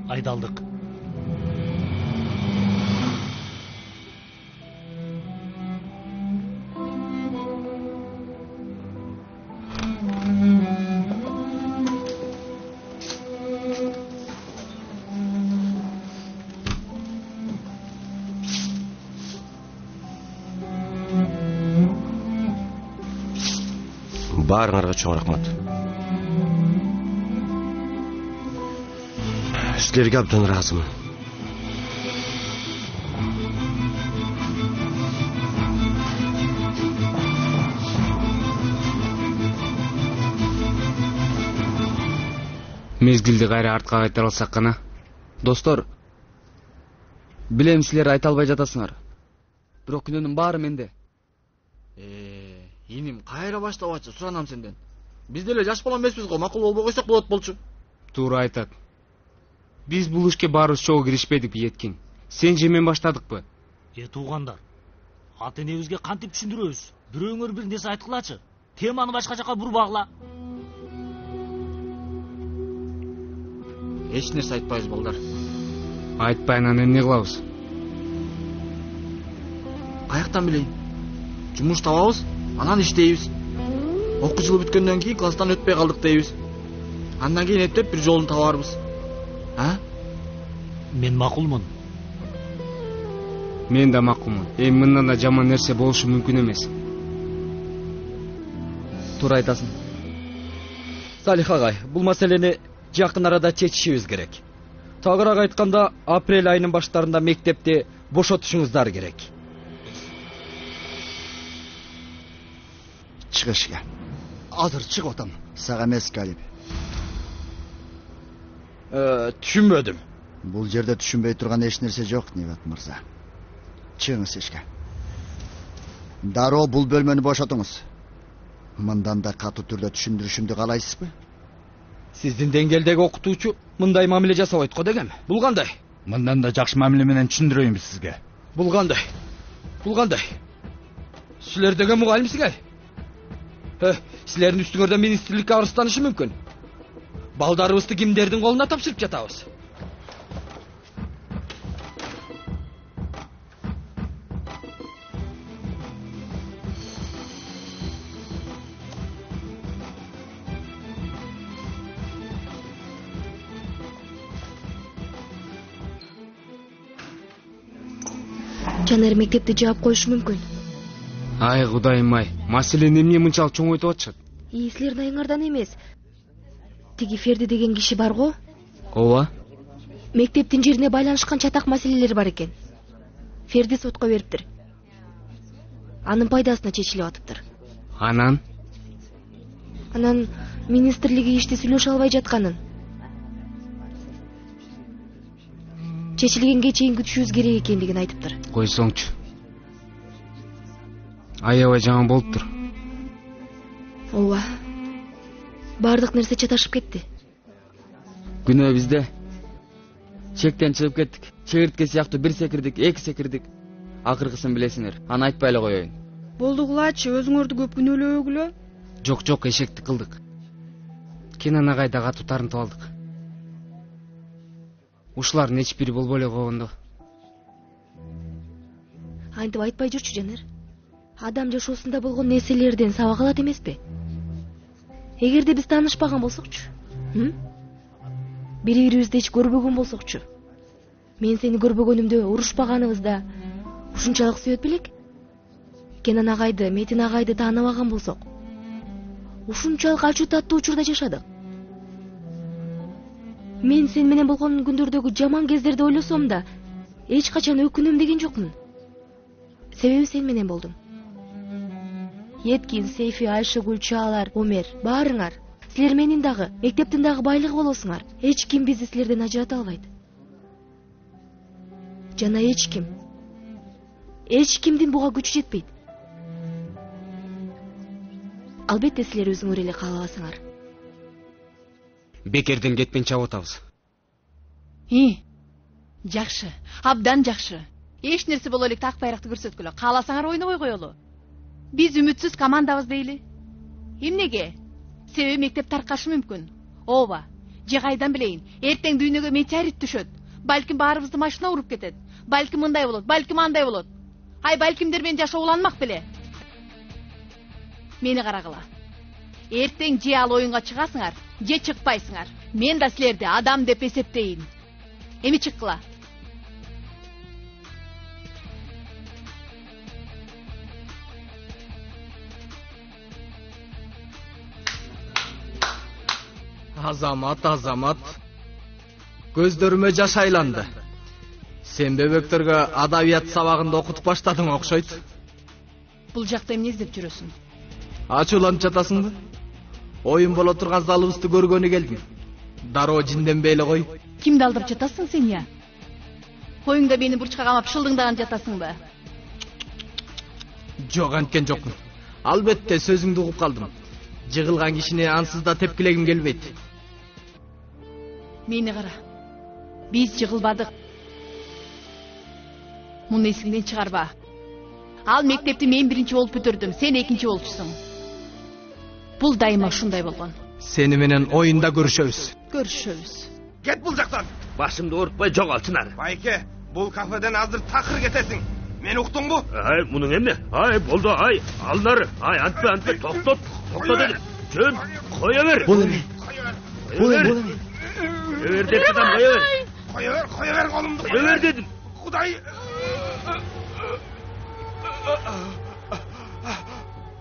айдалдык. Баарыңарга чоң рахмат. Силерге абдан ыраазымын. Мезгилди кайра артка кайтара алсак гана. Достор, билем силер айта албай жатасыңар. Бирок күнөөнүн баары менде. Иним кайра баштабачы, суранам сенден. Биз деле жаш бала эмеспиз го, макул болбой койсок болот болчу. Туура айтат. Биз бул ишке баарыбыз чогуу киришпедикпи, Еткин. Сен же мен баштадыкпы? Туугандар, ата энебизге кантип түшүндүрөбүз? Бирөөңөр бир нерсе айткылачы. Теманы башка жака бурбагыла. Эч нерсе айтпайбыз балдар. Айтпай анан эмне кылабыз? Каяктан билейин? Жумуш табабыз, анан иштейбиз. Окуу жылы бүткөндөн кийин класстан өтпөй калдык дейбиз. Андан кийин эптеп бир жолун табарбыз. Мен макулмун. Мен да макулмун. Эми мындан да жаман нерсе болушу мүмкүн эмес. Туура айтасың. Салих агай, бул маселени жакын арада чечишибиз керек. Тагыраак айтканда, апрель айынын баштарында мектепти бошотушуңуздар керек. Чык ишке. Азыр чык отам. Сага эмес, Калип. Түшүнбөдүм. Бул жерде түшүнбөй турган эч нерсе жок, Небат мырза. Чыгыңыз ишке. Дароо бул бөлмөнү бошотуңуз. Мындан да катуу түрдө түшүндүрүшүмдү каалайсызбы? Сиздин деңгээлдеги окутуучу мындай мамиле жасабайт го дегем. Бул кандай? Мындан да жакшы мамиле менен түшүндүрөйүнбү сизге. Бул кандай? Бул кандай? Силер деген мугалимсиңер. Силердин үстүңөрдөн министрликке арызданышы мүмкүн. Балдарыбызды кимдердин колуна тапшырып жатабыз? Жанар мектепти жаап коюшу мүмкүн. Ай кудайым ай, маселени эмне мынчалык чоңойтуп атышат? Силердин айыңардан эмес. Тиги Ферди деген киши бар го? Ооба. Мектептин жерине байланышкан чатак маселелер бар экен. Ферди сотко бериптир. Анын пайдасына чечилип атыптыр. Анан министрлиги ишти сүйлөшө албай жатканын. Чечилгенге чейин күтүшүбүз керек экендигин айтыптыр. Койсоңчу. Аябай жаман болуптур. Ооба. Бардык нерсе чаташып кетти. Күнөө бизде. Чектен чыгып кеттик. Чегиртке сыяктуу бир секирдик, эки секирдик. Акыркысын билесиңер. Аны айтпай эле коеюн. Болдугулачы, өзүңөрдү көп күнөөлөбөгүлө. Жок, эшекти кылдык. Кенан агай да катуу тарынтып алдык. Ушулардын эч бири болбой эле койгондо. Антип айтпай жүрчү, Жанар. Адам жашоосунда болгон нерселерден сабак алат эмеспи? Эгерде биз таанышпаган болсокчу, бири-бирибизди эч көрбөгөн болсокчу, мен сени көрбөгөнүмдө урушпаганыбызда ушунчалык сүйөт белек? Кенан агайды, Метин агайды тааныбаган болсок, ушунчалык ачуу таттуу учурда жашадык. Мен сен менен болгон күндөрдөгү жаман кездерди ойлосом да, эч качан өкүнөм деген жокмун. Себеби сен менен болдум. Еткин, Сейфи, Айшыгүл, Чаалар, Омер, баарыңар. Силер менин дагы, мектептин дагы байлыгы болосуңар. Эч ким бизди силерден ажырата албайт. Жана эч ким. Эч кимдин буга күчү жетпейт. Албетте силер өзүңөр эле каалабасыңар. Бекерден кетпен чабып атабыз. Жакшы, абдан жакшы. Эч нерсе боло элек так байракты көрсөткүлө. Кааласаңар ойнобой коелу. Биз үмүтсүз командабыз дейли. Эмнеге? Себеби мектеп таркашы мүмкүн. Ооба. Же кайдан билейин, эртең дүйнөгө метеорит түшөт. Балким баарыбызды машина уруп кетет. Балким мындай болот, балким андай болот. Ай, балкимдер менен жашоо уланмак беле. Мени карагыла. Эртең же ал оюнга чыгасыңар, же чыкпайсыңар. Мен да силерди адам деп эсептейин. Эми чыккыла. Азамат. Көздөрүмө жаш айланды. Сен бөбөктөргө адабият сабагында окутуп баштадың окшойт. Бул жакта эмне издеп жүрөсүң? Ачууланып жатасыңбы? Оюн боло турган залыбызды көргөнү келдим. Дароо жинденбей эле кой. Кимди алдырып жатасың сен я? Коюңда мени бурчка камап шылдыңдаган жатасыңбы? Жок, анткен жокмун. Албетте сөзүңдү угуп калдым. Жыгылган кишини ансыз да тепкилегим келбейт. Мени кара. Биз жыгылбадык. Муну эсиңден чыгарба. Ал мектепти мен биринчи болуп бүтүрдүм, сен экинчи болчусуң. Бул дайыма ушундай болгон. Сени менен оюнда көрүшөбүз. Кет бул жактан. Башымды оорутпай жогал, Чынар. Байке, бул кафеден азыр такыр кетесиң. Мени уктуңбу? Ай, мунун эмне? Ай, болду, ай, алнары. Ай, антпе, токто дедим. Жөн, кое бер. Бул эме. Кое бер деп жатам, Кое бер колумду. Кое бер дедим. Кудай.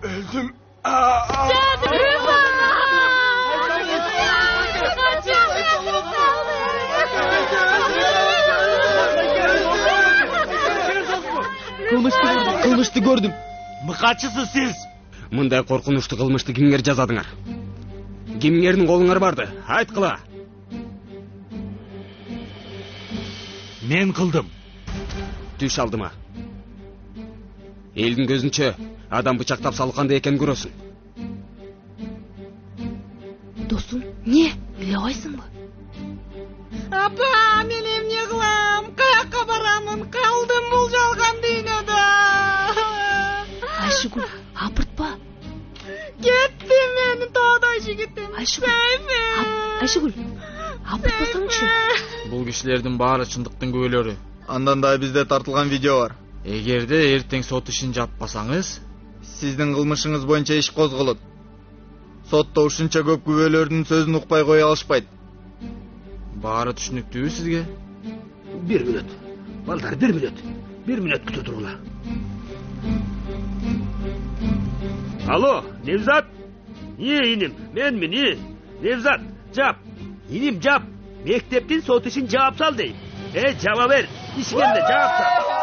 Öldüm. Кылмышты көрдүм. Мыкачысыз сиз. Мындай коркунучтуу кылмышты кимгер жазадыңар? Кимгердин колуңар барды? Айткыла. Мен кылдым. Түш алдыма. Элдин көзүнчө адам бычактап салып кандай экенин көрөсүң. Досум, не? Үйлөбайсыңбы? Апа, мен эмне кылам? Каяка барамын? Калдым бул жалган дүйнөдө. Айшыгүл, апыртпа. Кеттим мен тоодай жигитим. Айшыгүл, апыртпасаңчы. Бул кишилердин баары чындыктын күбөлөрү. Андан да бизде тартылган видео бар. Эгерде эртең сот ишин жаппасаңыз, сиздин кылмышыңыз боюнча иш козголот. Сотто ушунча көп күбөлөрдүн сөзүн укпай кое алышпайт. Баары түшүнүктүүбү сизге? 1 мүнөт. Балдар, 1 мүнөт. 1 мүнөт күтүп туруңла. Алло, Невзат? Иним, менмин, Невзат, жап. Иним, жап. Мектептин сот ишин жаап сал дейм. Жаба бер. Ишкенде жаап сал.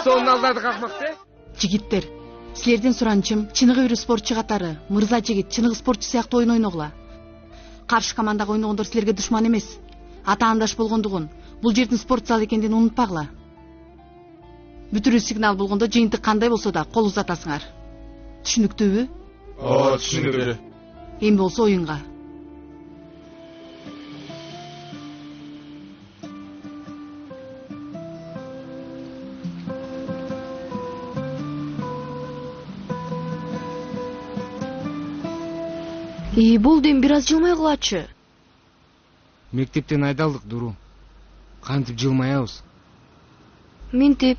Сонун алдарды какмакты? Жигиттер, силерден суранчым, чыныгы бир спортчу катары, мырза жигит, чыныгы спортчу сыяктуу ойун ойногула. Каршы командага ойногондор силерге душман эмес. Ата-андаш болгондугун, бул жердин спорт залы экендигин унутпагыла. Бүтүрүү сигнал болгондо жыйынтык кандай болсо да кол узатасыңар. Түшүнүктүүбү? Түшүнүктүү. Эми болсо оюнга. Бул дем бир аз жылмай кылачы. Мектептен айдалдык, Дуру. Кантип жылмаябыз? Ментип.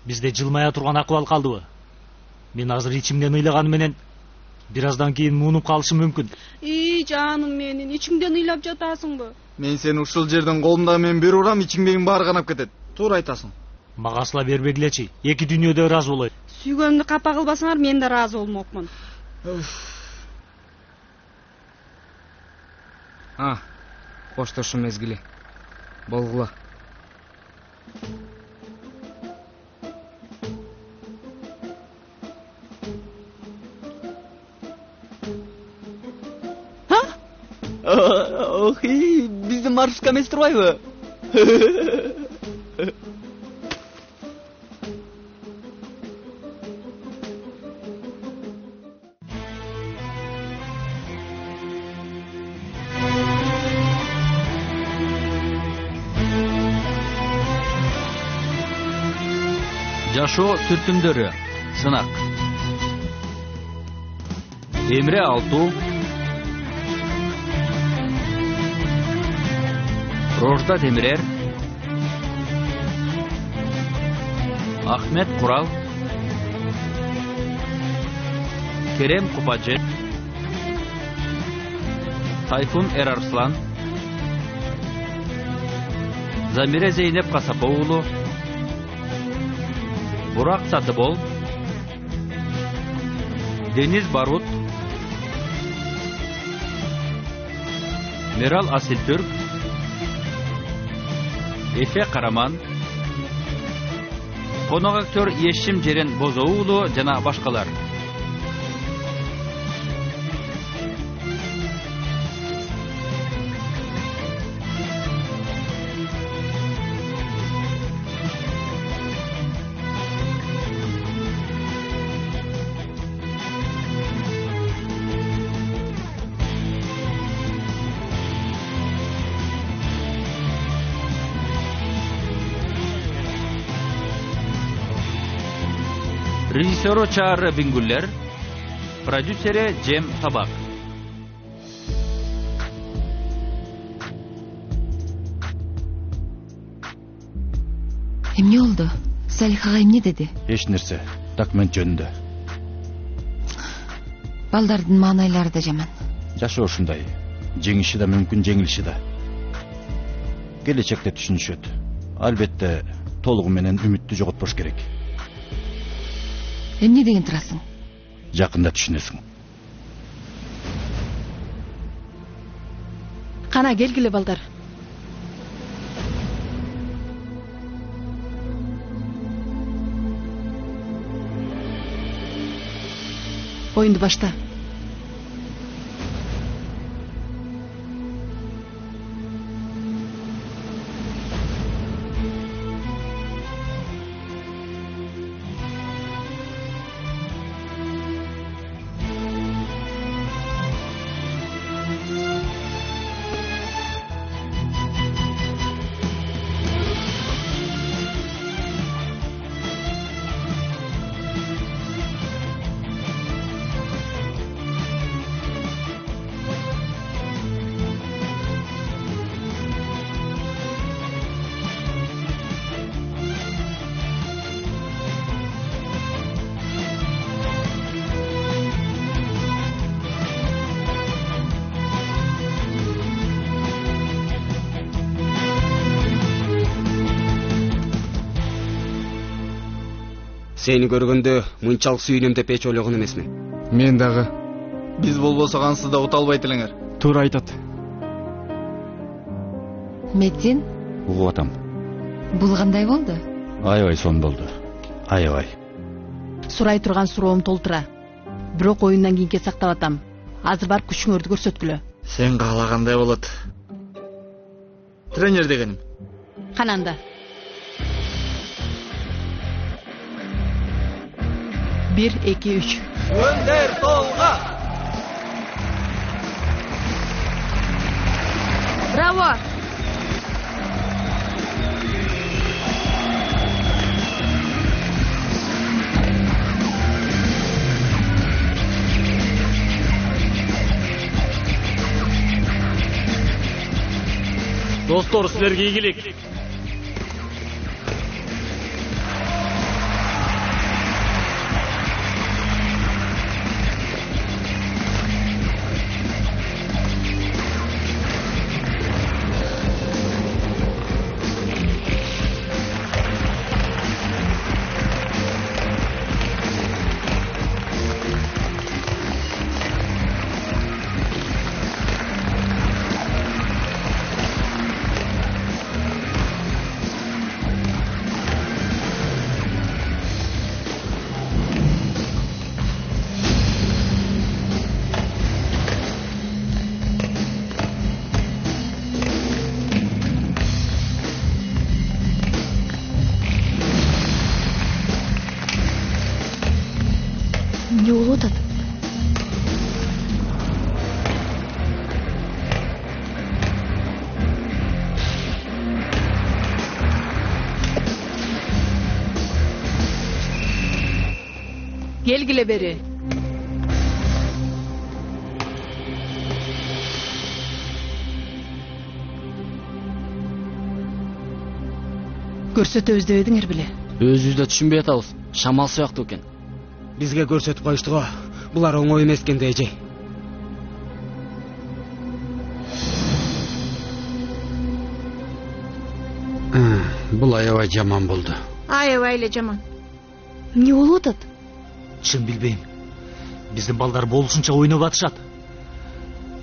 Бизде жылмая турган акыбал калдыбы? Мен азыр ичимден ыйлаганы менен бир аздан кийин муунуп калышым мүмкүн. Жаным менин, ичиңден ыйлап жатасыңбы? Мен сени ушул жерден колумдагы менен бир урам, ичиңдегиң баары канап кетет. Туура айтасың. Мага сыла бербегилечи. Эки дүйнөдө ыраазы болоют. Сүйгөнүмдү капа кылбасаңар, мен да ыраазы болмокмун. Коштошуу мезгили. Болгула. Биздин маршрутка эмес турбайбы? Жашоо түркүмдөрү Сынак. Эмре Алту. Рожда Демирер. Ахмет Курал. Керем Купаджи. Тайфун Эрарслан. Замире Зейнеп Касапоулу. Бурак Сатыбол. Дениз Барут. Мирал Асилтүрк. Эфе Караман. Конок актер Ешим Жерен Бозоулу жана башкалар. Rejissörü Çağrı Bingüller, prodüseri Cem Tabak. Эмне oldu? Салихага эмне деди? Эч нерсе. Документ жөнүндө. Балдардын маанайлары да жаман. Жашоо ушундай. Жеңиши да мүмкүн, жеңилиши да. Келечекте түшүнүшөт. Албетте толугу менен үмүттү жоготпош керек. Эмне деген турасың? Жакында түшүнөсүң. Кана келгиле балдар. Оюнду башта. Seni көргөндө мынчалык сүйүнөм деп эч ойлогон эмесмин. Мен дагы. Биз болбосо ансыз да уталбайт элеңер. Туура айтат. Метин? Угуп атам. Бул кандай болду? Аябай сон болду. Аябай. Сурай турган суроом толтура. Бирок оюндан кийинке сактап атам. Азыр барып күчүңөрдү көрсөткүлө. Сен каалагандай болот. Тренер дегеним. Кананда. 1, 2, 3. Önder Tolga. Bravo. Dostlar, sizlerge ийгилик. Не болуп атат? Келгиле бери. Көрсөтөбүз деп эдиңер беле. Өзүбүз да түшүнбөй атабыз. Шамал сыяктуу экен. Бизге көрсөтүп коюшту го. Булар оңой эмес экен да эже. Бул аябай жаман болду. Аябай эле жаман. Эмне болуп атат? Чын билбейм. Биздин балдар болушунча ойноп атышат.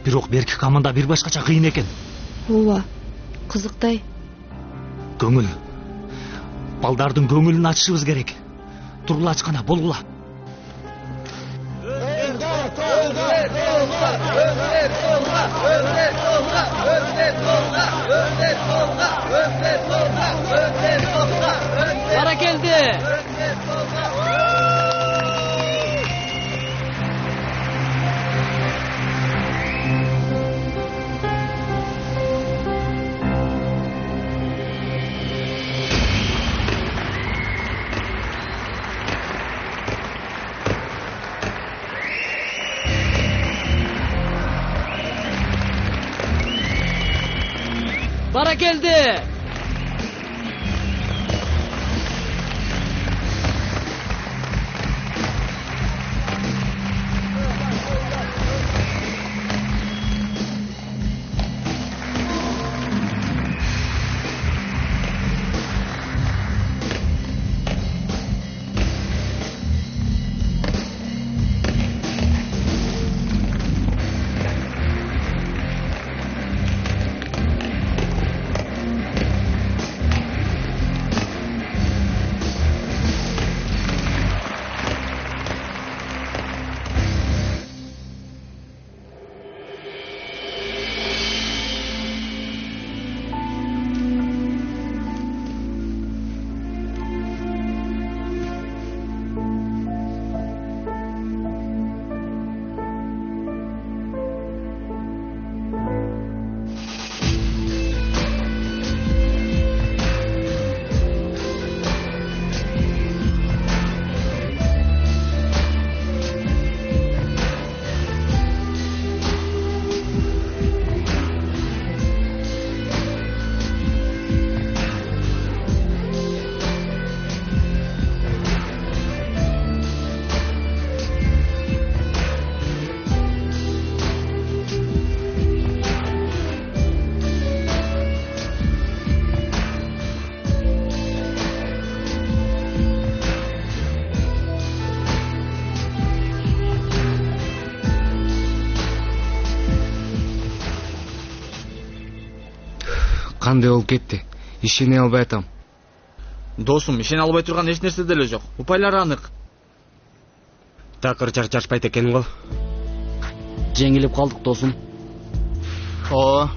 Бирок берки команда бир башкача кыйын экен. Ооба, кызыктай. Көңүл. Балдардын көңүлүн ачышыбыз керек. Тургула ачкана болгула. Бара келди. Bana geldi. Кандай болуп кетти? Ишене албай атам. Досум, ишене албай турган эч нерсе деле жок. Упайлар анык. Такыр чарчашпайт экен го. Жеңилип калдык досум. Ооба.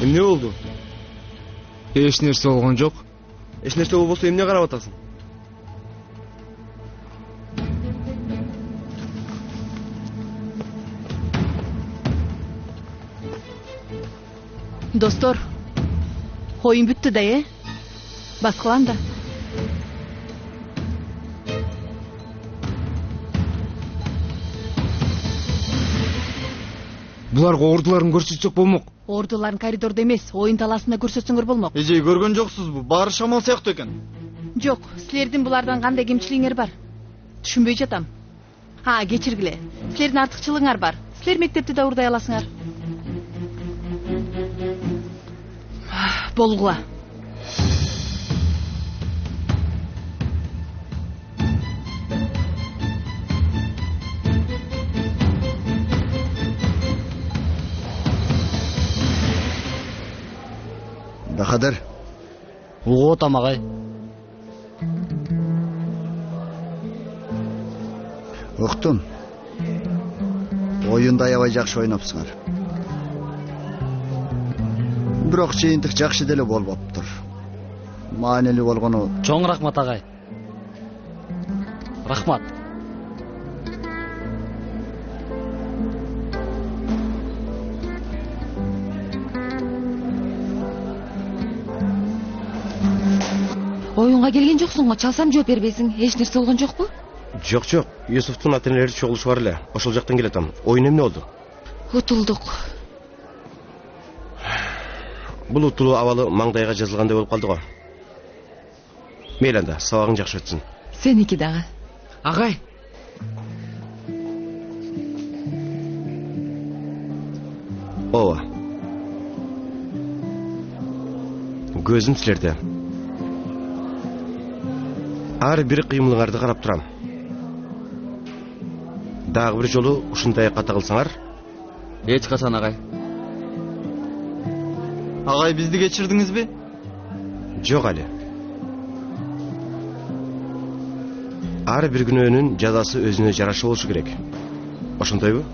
Эмне болду? Эч нерсе болгон жок. Эч нерсе болбосо эмне карап атасың? Достор, оюн бүттү да, Баскылан да. Буларга ордуларын көрсөтсөк болмок. Ордуларын коридордо эмес, оюн талаасында көрсөтсөңөр болмок. Эже, көргөн жоксузбу? Баары Шамал сыяктуу экен. Жок, силердин булардан кандай кемчилигиңер бар? Түшүнбөй жатам. Кечиргиле. Силердин артыкчылыгыңар бар. Силер мектепти да уурдай аласыңар. Болгула. Бахадыр. Угуп атам, агай. Уктум. Оюнда аябай жакшы ойнопсуңар. Бирок жыйынтык жакшы деле болбоптур. Маанилүү болгону. Чоң рахмат агай. Рахмат. Оюнга келген жоксуң го, чалсам жооп бербейсиң. Эч нерсе болгон жокпу? Жок, Юсуфтун ата-энелери чогулушу бар эле. Ошол жактан келатам. Оюн эмне болду? Утулдук. Бул утулуу абалы маңдайга жазылгандай болуп калды го. Мейли анда, сабагың жакшы өтсүн. Сеники дагы. Агай. Ооба. Көзүм силерде. Ар бир кыймылыңарды карап турам. Дагы бир жолу ушундай ката кылсаңар? Эч качан агай. Агай, бизди кечирдиңизби? Жок али. Ар бир күнөөнүн жазасы өзүнө жараша болушу керек. Ошондойбу?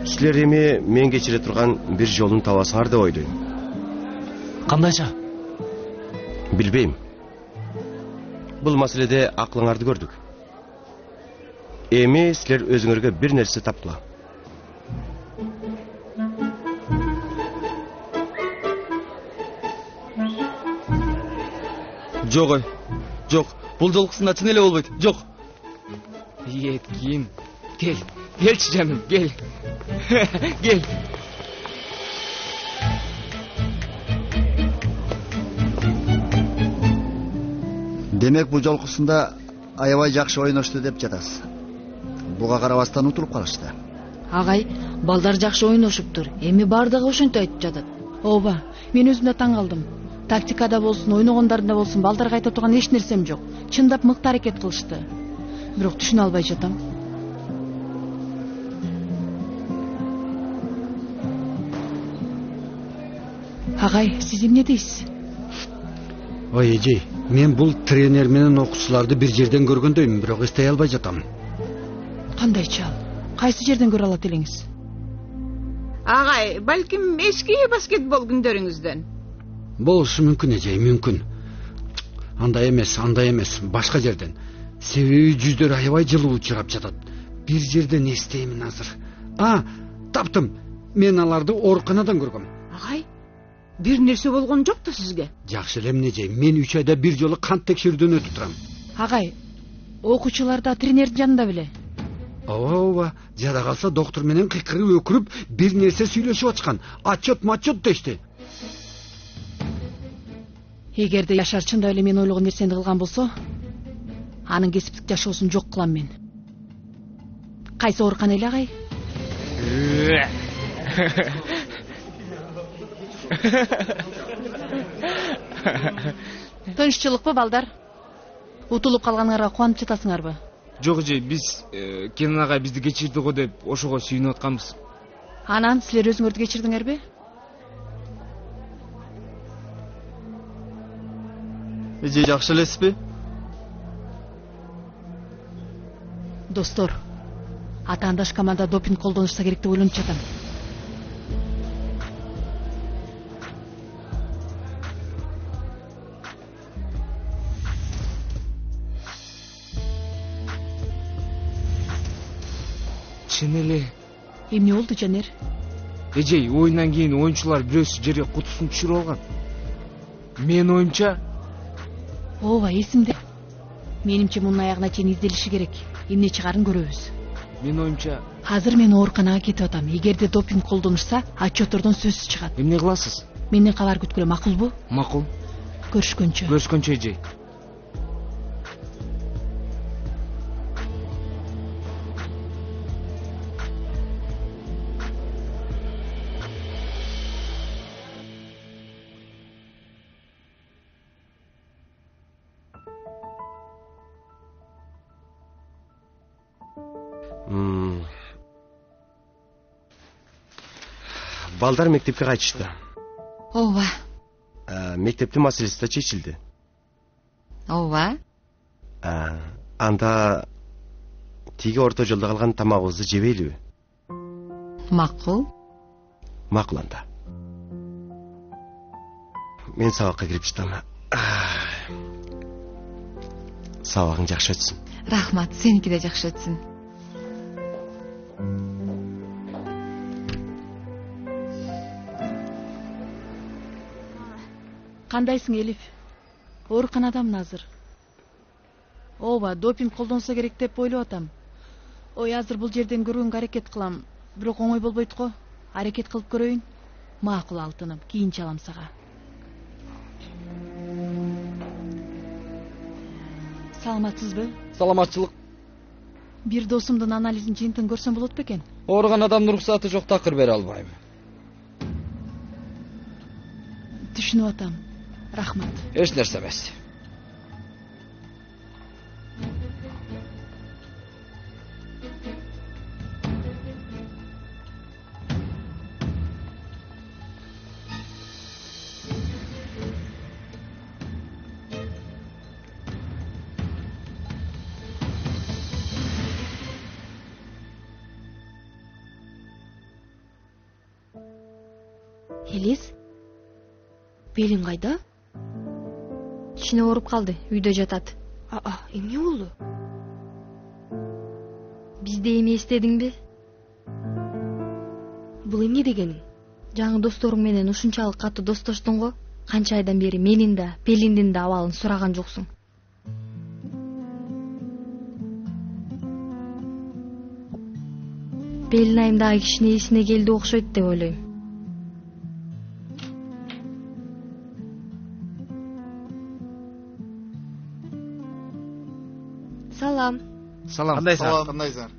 Силер эми мен кечире турган бир жолун табасыңар деп ойлойм. Кандайча? Билбейм. Бул маселеде аклыңарды көрдүк. Эми силер өзүңөргө бир нерсе тапкыла. Жок, жок. Бул жолкусунда чын эле болбойт. Жок. Еткин. Келчи жаным, кел. Кел. Демек бул жолкусунда аябай жакшы ойношту деп жатасыз. Буга карабастан утулуп калышты. Агай, балдар жакшы ойношуптур. Эми бардыгы ошентип айтып жатат. Ооба, мен өзүм да таң калдым. Тактикада болсун, ойногондарында болсун, балдарга айта турган эч нерсем жок. Чындап мыкты аракет кылышты. Бирок түшүнө албай жатам. Агай, сиз эмне дейсиз? Ой, эжей, мен бул тренер менен окуучуларды бир жерден көргөндөйм, бирок эстей албай жатам. Кандайча? Кайсы жерден көрө алат элеңиз? Агай, балким эски баскетбол күндөрүңүздөн. Болушу мүмкүн, эжей, мүмкүн. Андай эмес, башка жерден. Себеби жүздөр аябай жылуу чыгап жатат. Бир жерден эстеймин азыр. Таптым. Мен аларды ооруканадан көргөм. Агай, бир нерсе болгон жок да сизге? Жакшы эле эмне жей, мен 3 айда бир жолу кан текшерүүдөн өтүп турам. Агай, окуучулар да тренердин жанында беле? Ооба, жада калса доктор менен кыйкырып өкүрүп бир нерсе сүйлөшүп ачкан. Отчет дешти. Эгерде Яшар чындап эле мен ойлогон нерсени кылган болсо, анын кесиптик жашоосун жок кылам мен. Кайсы оорукана эле, агай? Тынччылыкпы, балдар? Утулуп калганыңарга кубанып жатасыңарбы? Жок эже, биз Кенен агай бизди кечирди го деп ошого сүйүнүп атканбыз. Анан силер өзүңөрдү кечирдиңерби? Эже, жакшы элесизби? Достор, атаандаш команда допинг колдонушса керек деп ойлонуп жатам. Чын эле. Эмне болду, Жанер? Эжей, оюндан кийин оюнчулар бирөөсү жерге кутусун түшүрүп алган. Мен оюмча. Ооба, эсимде. Менимче мунун аягына чейин изделиши керек. Эмне чыгарын көрөбүз. Мен оюмча. Азыр мен ооруканага кетип атам. Эгерде допинг колдонушса, отчеттордон сөзсүз чыгат. Эмне кыласыз? Менден кабар күткүлө, макулбу? Макул. Көрүшкөнчө эжей. Балдар мектепке кайтышты. Ооба. Мектептин маселеси да чечилди. Ооба. Анда тиги орто жолдо калган тамагыбызды жебейлиби? Макул. Макул анда. Мен сабакка кирип чыктым. Сабагың жакшы өтсүн. Рахмат, сеники да жакшы өтсүн. Кандайсың, Элиф? Ооруканадамын азыр. Ооба, допинг колдонсо керек деп ойлоп атам. Ой, азыр бул жерден көргөнгө аракет кылам. Бирок оңой болбойт го. Аракет кылып көрөйүн. Макул алтыным, кийин чалам сага. Саламатсызбы? Саламатчылык. Бир досумдун анализин жыйынтын көрсөм болот бекен? Ооруган адамдын уруксаты жок, такыр бере албайм. Түшүнүп атам. Рахмат. Эч нерсе эмес. Элис, белиң кайда? Кичине ооруп калды, үйдө жатат. Эмне болду? Бизде эми эстедиңби? Бул эмне дегениң? Жаңы досторуң менен ушунчалык катуу достоштуң го? Канча айдан бери менин да, Пелиндин да абалын сураган жоксуң. Пелин айымдагы кишине эсине келди окшойт деп ойлойм. Салам. Салам. Кандайсың?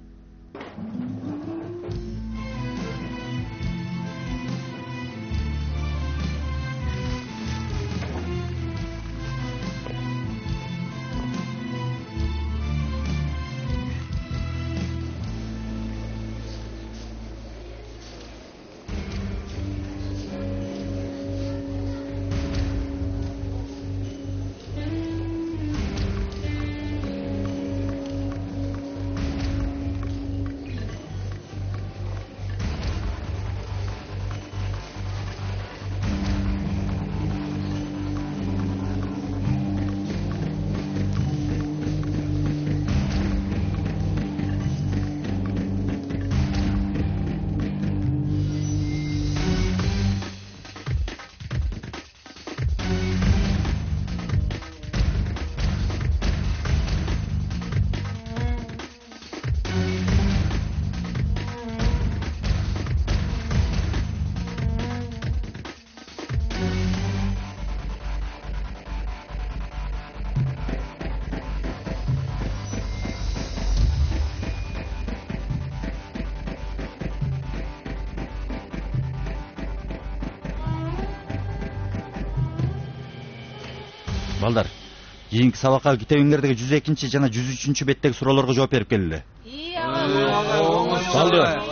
Балдар, кийинки сабакка китебиңердеги 102 жана 103 беттеги суроолорго жооп берип келгиле.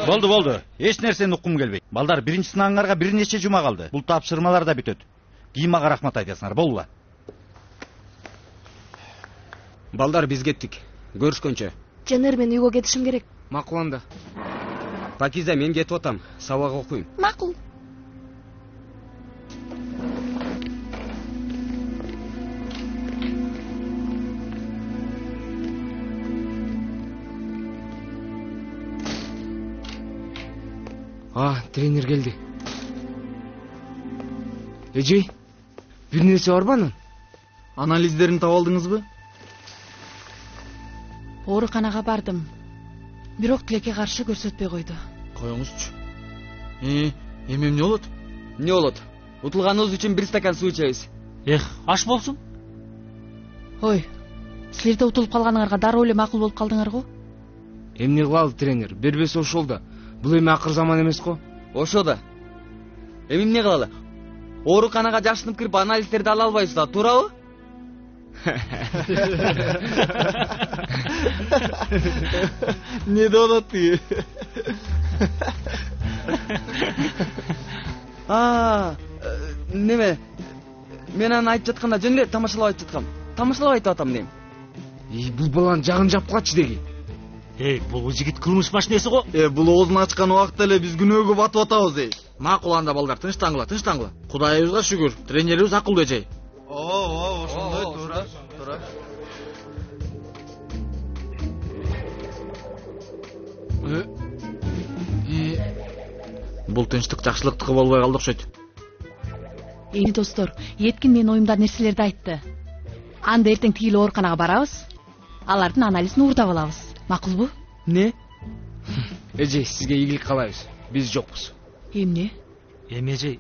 Болду. Эч нерсени уккум келбейт. Балдар, биринчи сынагыңарга бир нече жума калды. Бул тапшырмалар да бүтөт. Кийин мага рахмат айтасыңар, болбу? Балдар, биз кеттик. Көрүшкөнчө. Жанер, мен үйгө кетишим керек. Макул анда. Пакиза, мен кетип атам. Сабак окуйм. Макул. Тренер келди. Эжей, бир нерсе барбы анын? Анализдерин таап алдыңызбы? Ооруканага бардым. Бирок тилекке каршы көрсөтпөй койду. Коюңузчу. Эми эмне болот? Эмне болот? Утулганыбыз үчүн бир стакан суу ичебиз. Аш болсун. Ой, силер да утулуп калганыңарга дароо эле макул болуп калдыңар го? Эмне кылалы, тренер? Бербесе ошол да. Бул эми акыр заман эмес го? Ошо да. Эми эмне кылалы? Ооруканага жашынып кирип анализдерди ала албайбыз да, туурабы? Не болот тиги? Неме? Мен аны айтып жатканда жөн эле тамашалап айтып жаткам. Тамашалап айтып атам дейм. Бул баланын жагын жапкачы деги. Бул жигит кылмыш машинеси го. Бул оозун ачкан убакта эле биз күнөөгө батып атабыз. Макул анда балдар, тынчтаңгыла. Кудайыбызга шүгүр, тренерибиз акылдуу эжей. Ооба, ошондой туура. Бул тынчтык жакшылыктыкы болбой калды окшойт. Эми достор, Эткин менин оюмда нерселерди айтты. Анда эртең тигил ооруканага барабыз. Алардын анализин уурдап алабыз. Макулбу? Не? Эжей, сизге ийгилик каалайбыз. Биз жокпуз. Эмне? Эжей,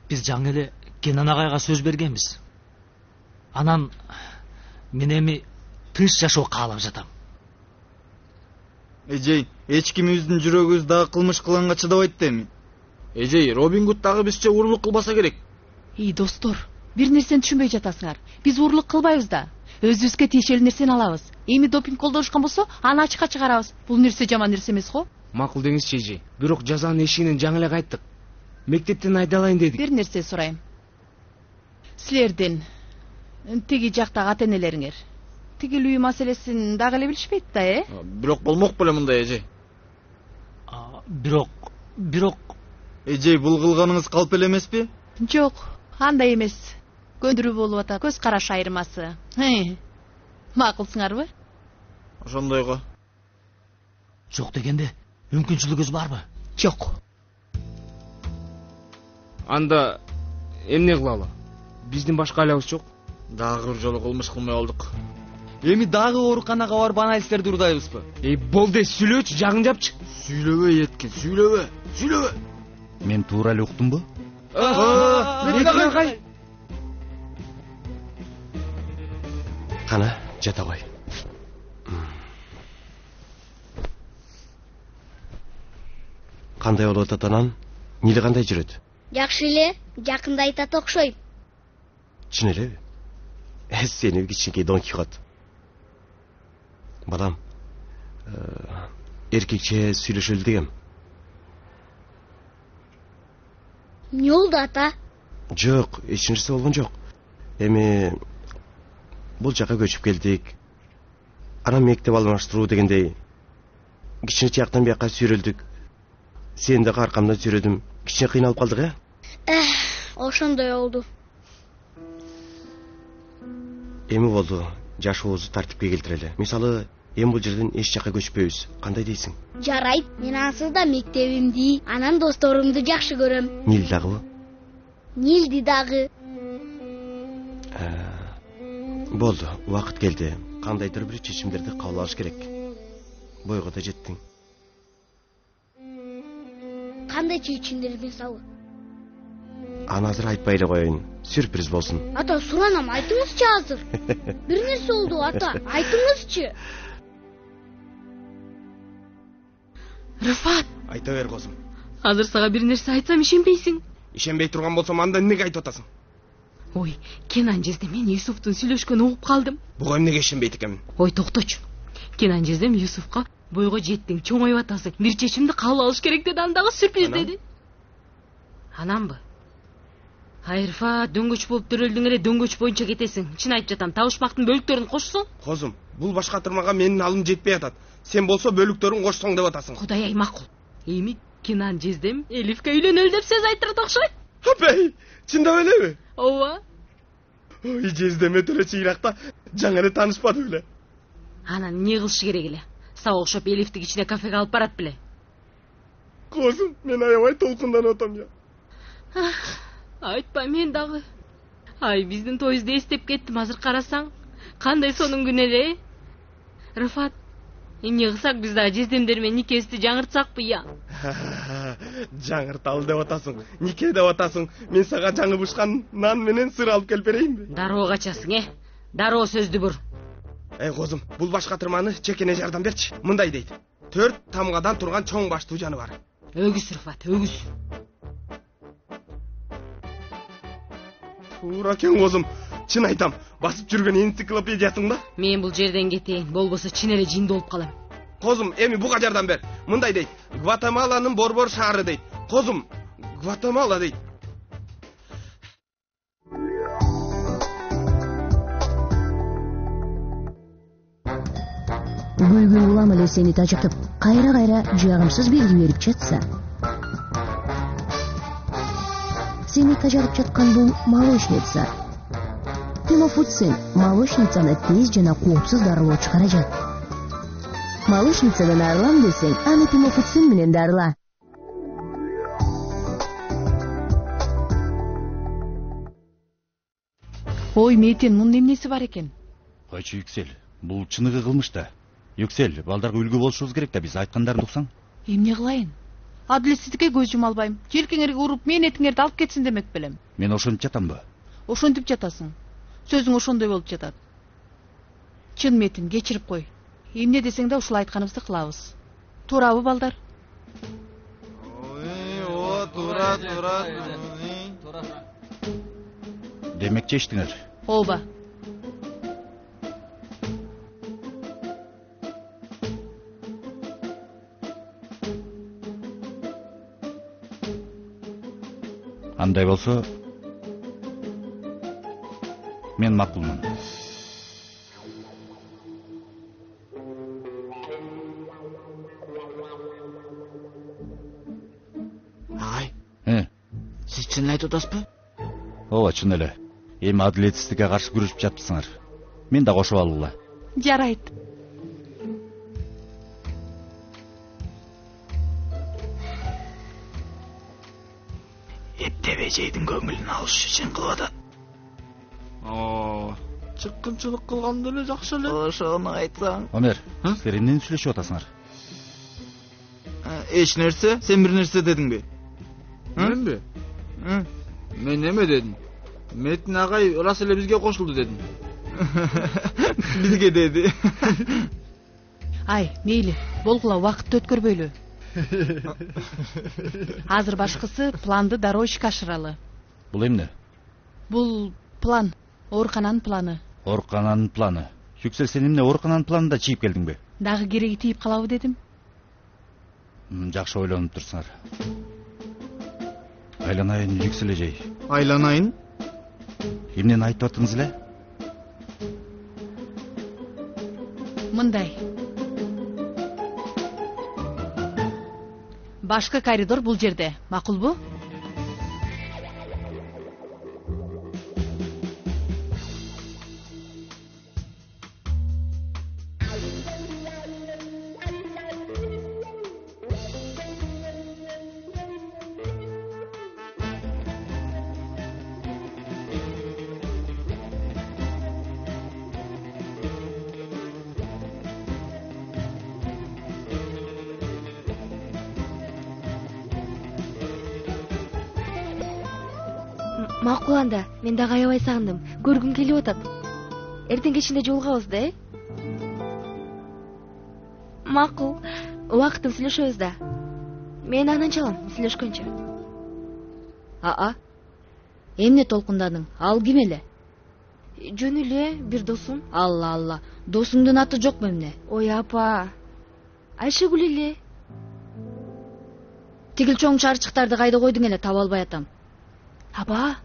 биз жаңы эле Кенан агайга сөз бергенбиз. Анан мен эми тынч жашоо каалап жатам. Эжей, эч кимибиздин жүрөгүбүз дагы кылмыш кылганга чыдабайт эми. Эжей, Робин Гуд дагы бизче уурулук кылбаса керек. Достор, бир нерсени түшүнбөй жатасыңар. Биз уурулук кылбайбыз да. Өзүбүзгө тиешелүү нерсени алабыз. Эми допинг колдонушкан болсо, аны ачыкка чыгарабыз. Бул нерсе жаман нерсе эмес го? Макул деңизчи эжей. Бирок жазанын эшигинен жаңы эле кайттык. Мектептен айдалайын дедик. Бир нерсе сурайм. Силердин тиги жактагы ата-энелериңер тигил үй маселесин дагы эле билишпейт да, Бирок болмок беле мындай эжей. Бирок Эжей, бул кылганыңыз калп эле эмеспи? Жок, андай эмес. Көндүрүү болуп атат, көз караш айырмасы. Макулсуңарбы? Ошондойго. Жок дегенде, мүмкүнчүлүгүңүз барбы? Жок. Анда эмне кылалы? Биздин башка айлабыз жок. Дагы бир жолу кылмыш кылмай калдык. Эми дагы ооруканага барып анализдерди урдайбызбы? Болду, сүйлөөчү, жагын жапчы. Сүйлөбө, Эткин, сүйлөбө. Мен туура эле уктумбу? Кана, жата кой. Кандай болуп атат анан? Нили кандай жүрөт? Жакшы эле, жакында айтат окшойт. Чын элеби? Сени кичинекей Дон Кихот. Балам, эркекче сүйлөшөлү дегем. Эмне болду ата? Жок, эч нерсе болгон жок. Эми бул жака көчүп келдик. Анан мектеп алмаштыруу дегендей кичине жактан бияка сүйрөлдүк. Сен дагы аркамдан сүйрөдүм. Кичине кыйналып калдык, Ошондой болду. Эми болду, жашообузду тартипке келтирели. Мисалы, эми бул жерден эч жака көчпөйбүз. Кандай дейсиң? Жарайт, мен ансыз да мектебимди, анан досторумду жакшы көрөм. Нил дагыбы? Нилди дагы. Болду, убакыт келди. Кандайдыр бир чечимдерди кабыл алыш керек. Бойго да жеттиң. Кандай чечимдер мисалы? Аны азыр айтпай эле коеюн. Сюрприз болсун. Ата, суранам, айтыңызчы азыр. Бир нерсе болду, ата, айтыңызчы. Рыфат. Айта бер козум. Азыр сага бир нерсе айтсам ишенбейсиң. Ишенбей турган болсом анда эмнеге айтып атасың? Ой, Кенан жезде мен Юсуфтун сүйлөшкөнүн угуп калдым. Буга эмнеге ишенбейт экенмин? Ой, токточу. Кенан жездем Юсуфка бойго жеттиң, чоңоюп атасың. Бир чечимди кабыл алыш керек деди, андагы сюрприз деди. Анамбы? Айырфа, дөңгөч болуп төрөлдүң эле, дөңгөч боюнча кетесиң. Чын айтып жатам, табышмактын бөлүктөрүн кошсоң. Козум, бул башка тырмага менин алым жетпей атат. Сен болсо бөлүктөрүн кошсоң деп атасың. Кудай ай, макул. Эми Кенан жездем Элифке үйлөнөлү деп сөз айтырат окшойт. Апай, чындап элеби? Ооба. Ой, жездем өтө эле чыйракта, жаңы эле таанышпады беле. Анан эмне кылышы керек эле? Сага окшоп Элифти кичине кафеге алып барат беле. Козум, мен аябай толкунданып атам я. Айтпа, мен дагы. Ай, биздин тойубузду эстеп кеттим, азыр карасаң. Кандай сонун күн эле. Рыфат, эмне кылсак биз дагы жездемдер менен никебизди жаңыртсакпы я? Жаңырталы деп атасың, нике деп атасың. Мен сага жаңы бышкан нан менен сыр алып келип берейинби? Дароо качасың, Дароо сөздү бур. Козум, бул башка тырманы чекене жардам берчи. Мындай дейт. 4 тамгадан турган чоң баштуу жаныбар. Өгүз, Рыфат, өгүз. Туура экен козум. Чын айтам, басып жүргөн энциклопедиясың да? Мен бул жерден кетейин, болбосо чын эле жинди болуп калам. Козум, эми буга жардам бер. Мындай дейт. Гватемаланын борбор шаары дейт. Козум, Гватемала дейт. көйгөй улам эле сени тажатып кайра жагымсыз белги берип жатса, сени тажатып жаткан бул молочница. Тимофутсин молочницаны тез жана коопсуз дарылоочу каражат. Молочницадан арылам десең, аны Тимофутсин менен дарыла. Ой, Метин, мунун эмнеси бар экен? Койчу Yüksel, бул чыныгы кылмыш да. Yüksel, балдарга үлгү болушубуз керек да, биз айткандарын уксаң. Эмне кылайын? Адилетсиздикке көз жума албайм. Желкеңерге уруп, мен этиңерди алып кетсин демек белем. Мен ошентип жатамбы? Ошентип жатасың. Сөзүң ошондой болуп жатат. Чын Метин, кечирип кой. Эмне десең да ушул айтканыбызды кылабыз. Туурабы, балдар? Туура. Демек чечтиңер. Ооба. Андай болсо, мен макулмун. Агай. Сиз чын айтып атасызбы? Ооба, чын эле. Эми адилетсиздикке каршы күрөшүп жатыпсыңар. Мен да кошуп алгыла. Жарайт. Эптебежейдин көңүлүн алыш үчүн кылып атат. Чыккынчылык кылган деле жакшы эле. Ошону айтсаң. Омер, силер эмнени сүйлөшүп атасыңар? Эч нерсе, сен бир нерсе дедиңби? Менби? Мен эме дедим? Метин агай ырас эле бизге кошулду дедим. Бизге деди. Ай, мейли, болгула, убакытты өткөрбөйлү. Азыр башкысы планды дароо ишке ашыралы. Бул эмне? Бул план, оорукананын планы. Оорукананын планы. Yüksel, сен эмне оорукананын планында чийип келдиңби? Дагы кереги тийип калабы дедим. Жакшы ойлонуп турсуңар. Айланайын, Yüksel эжей. Айланайын? Эмнени айтып атыңыз эле? Мындай. Башкы коридор бул жерде, макулбу? Макул анда, мен дагы аябай сагындым. Көргүм келип атат. Эртең кечинде жолугабыз да, Макул, убакытын сүйлөшөбүз да. Мен анан чалам, сүйлөшкөнчө. Эмне толкундадың? Ал ким эле? Жөн эле, бир досум. Алла, досуңдун аты жокпу эмне? Ой, апа. Айшегүл эле. Тигил чоң чарчыктарды кайда койдуң эле, таба албай атам. Апа.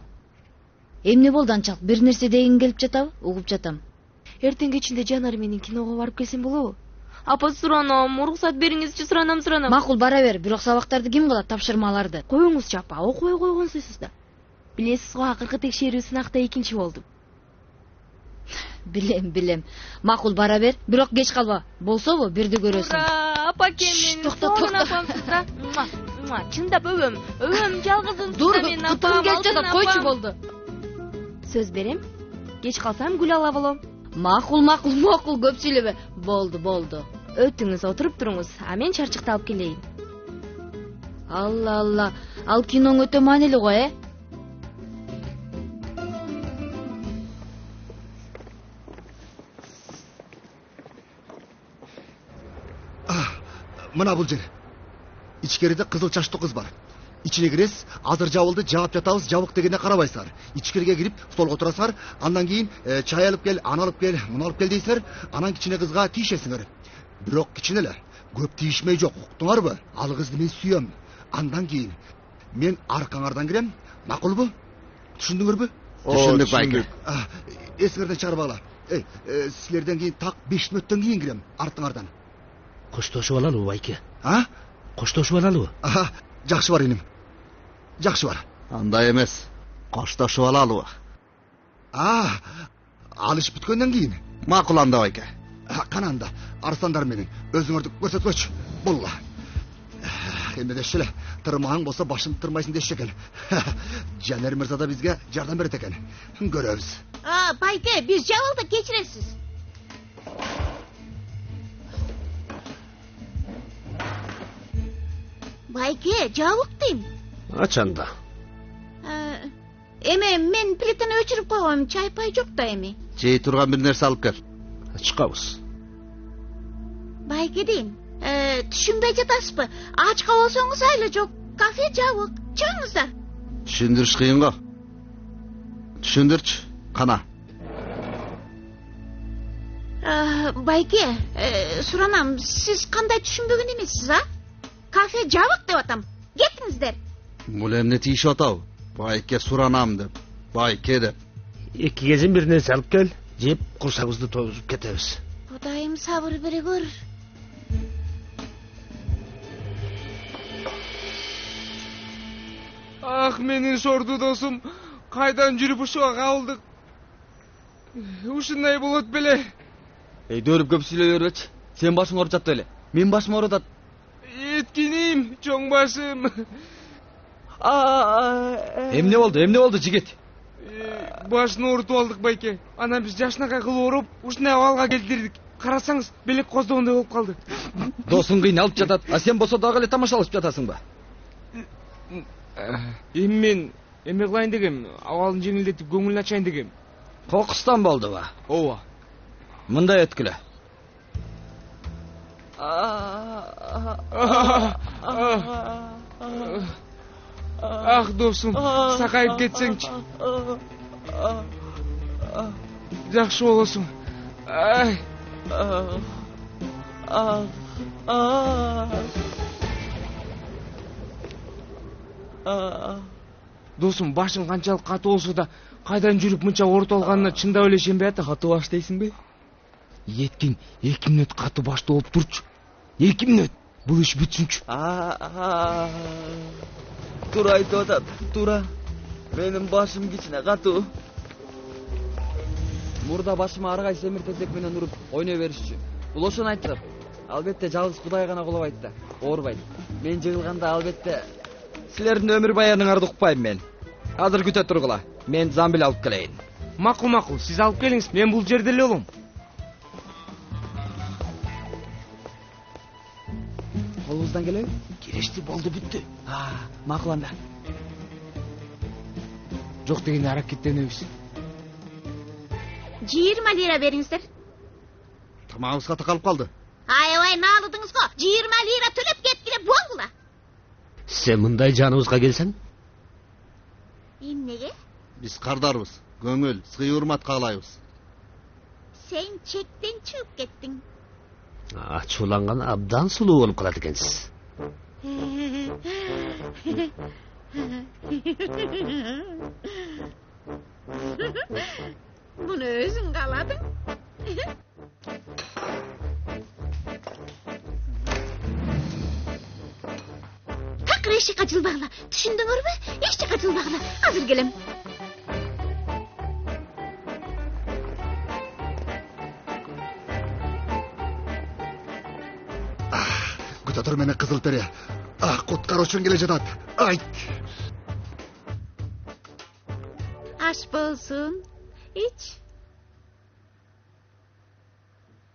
Эмне болду анчалык? Бир нерсе дегиң келип жатабы? Угуп жатам. Эртең кечинде Жанар менен киного барып келсем болобу? Апа, суранам, уруксат бериңизчи, суранам. Макул, бара бер, бирок сабактарды ким кылат, тапшырмаларды? Коюңузчу, апа, окуй койгонсуз да. Билесиз го, акыркы текшерүү сынакта 2-нчи болдум. Билем. Макул, бара бер, бирок кеч калба. Болсобу, бирди көрөсүң. Апа, кемин, токто. Чындап өбөм, жалгызым мен апам. Кутум келип жатат, койчу болду. Сөз берем, кеч калсам гүл ала болом. Макул, көп сүйлөбө. Болду. Өтүңүз, отуруп туруңуз, а мен чарчыкты алып келейин. Алла, ал киноң өтө маанилүү го, Мына бул жер. Ичкериде кызыл чачтуу кыз бар. Ичине киресиз, азыр жабылды, жаап жатабыз, жабык дегенде карабайсыздар. Ичкерге кирип, столго отурасыздар, андан кийин чай алып кел, аны алып кел, муну алып кел дейсиздер, анан кичине кызга тийишесиңер. Бирок кичине эле, көп тийишмей жок, уктуңарбы? Ал кызды мен сүйөм. Андан кийин мен аркаңардан кирем, макулбу? Түшүндүңөрбү? Түшүндүк, байке. Эсиңерден чыгарбагыла. Силерден кийин так 5 мүнөттөн кийин кирем, артыңардан. Koştoşup alalım Bayke. Ha? Koştoşup alalım. Aha, жақсы бар инем. Жақсы бар. Андай эмес. Коштошуп алалы. Алыш бүткөндөн кийин. Макул анда Байке. Кана анда, арстандар менен өзүңөрдү көрсөткөч. Булла. Эми дешеле, тырмаң болсо башын тырмайсың дешчү экен. Жанер мырза да бизге жардам берет экен. Көрөбүз. Байке, биз жабылды, кечиресиз. Байке, жабык дейм. Ачанда. Эме мен плитаны өчүрүп койгом, чай пай жок да эми. Жей турган бир нерсе алып кел. Чыкабыз. Байке дейм. Түшүнбөй жатасызбы? Ачка болсоңуз айла жок. Кафе жабык. Чыгыңыздар. Түшүндүрүш кыйын го. Түшүндүрчү. Кана. Байке, суранам, сиз кандай түшүнбөгөн эмессиз, а? Кафе жабык деп атам. Кетиңиздер. Бул эмне тийишип атабы? Байке суранам деп. Байке деп. Эки кезин бир нерсе алып кел. Жеп курсагыбызды тозуп кетебиз. Кудайым сабыр бере көр. Ах, менин сорду досум, кайдан жүрүп ушуга калдык. Ушундай болот беле. Дөөрүп көп сүйлөй бербечи. Сен башың ооруп жатты эле. Мен башым оорутат. Эткиним, чоң башым. Эмне болду, жигит? Башын оорутуп алдык Байке. Анан биз жашынакай кылып ооруп, ушундай абалга келтирдик. Карасаңыз, белек коздогондой болуп калды. Досуң кыйналып жатат, а сен болсо дагы эле тамашалашып жатасыңбы? Эми мен эме кылайын дегем, абалын жеңилдетип көңүлүн ачайын дегем. Кокустан болдубу? Ооба. Мындай өткүлө. Ах, досум, сакайып кетсеңчи. Жакшы болосуң. Ай. Досум, башың канчалык катуу болсо да, кайдан жүрүп мынча оорутуп алганына чындап эле ишенбей атам. Катуу баш дейсиңби? Эткин 2 мүнөт катуу башты болуп турчу. 2 мүнөт. Бул иш бүтсүнчү. Тура айтып атат, тура. Менин башым кичине катуу. Мурда башыма ар кайсы эмир тезек менен уруп ойной беришчү. Бул ошону айтып. Албетте жалгыз Кудай гана кулабайт да, оорубайт. Мен жыгылганда албетте силердин өмүр баяныңарды укпайм мен. Азыр күтө тургула. Мен замбил алып келейин. Макул, сиз алып келиңиз. Мен бул жерде эле болом. Колубуздан келеби? Келешти, болду, бүттү. Макул анда. Жок дегенде аракеттенебиз. 20 лира бериңиздер. Тамагыбызга такалып калды. Аябай наалыдыңыз го. 20 лира төлөп кеткиле болгула. Сен мындай жаныбызга келсең? Эмнеге? Биз кардарбыз. Көңүл, сый урмат каалайбыз. Сен чектен чыгып кеттиң. Ачууланган абдан сулуу болуп калат экенсиз. Буну өзүң кааладың. Такыр эшик ачылбагыла. Түшүндүңөрбү? Эшик ачылбагыла. Азыр келем. Күтө тур мени кызыл тере. Куткаруучун келе жатат. Айт. Аш болсун. Ич.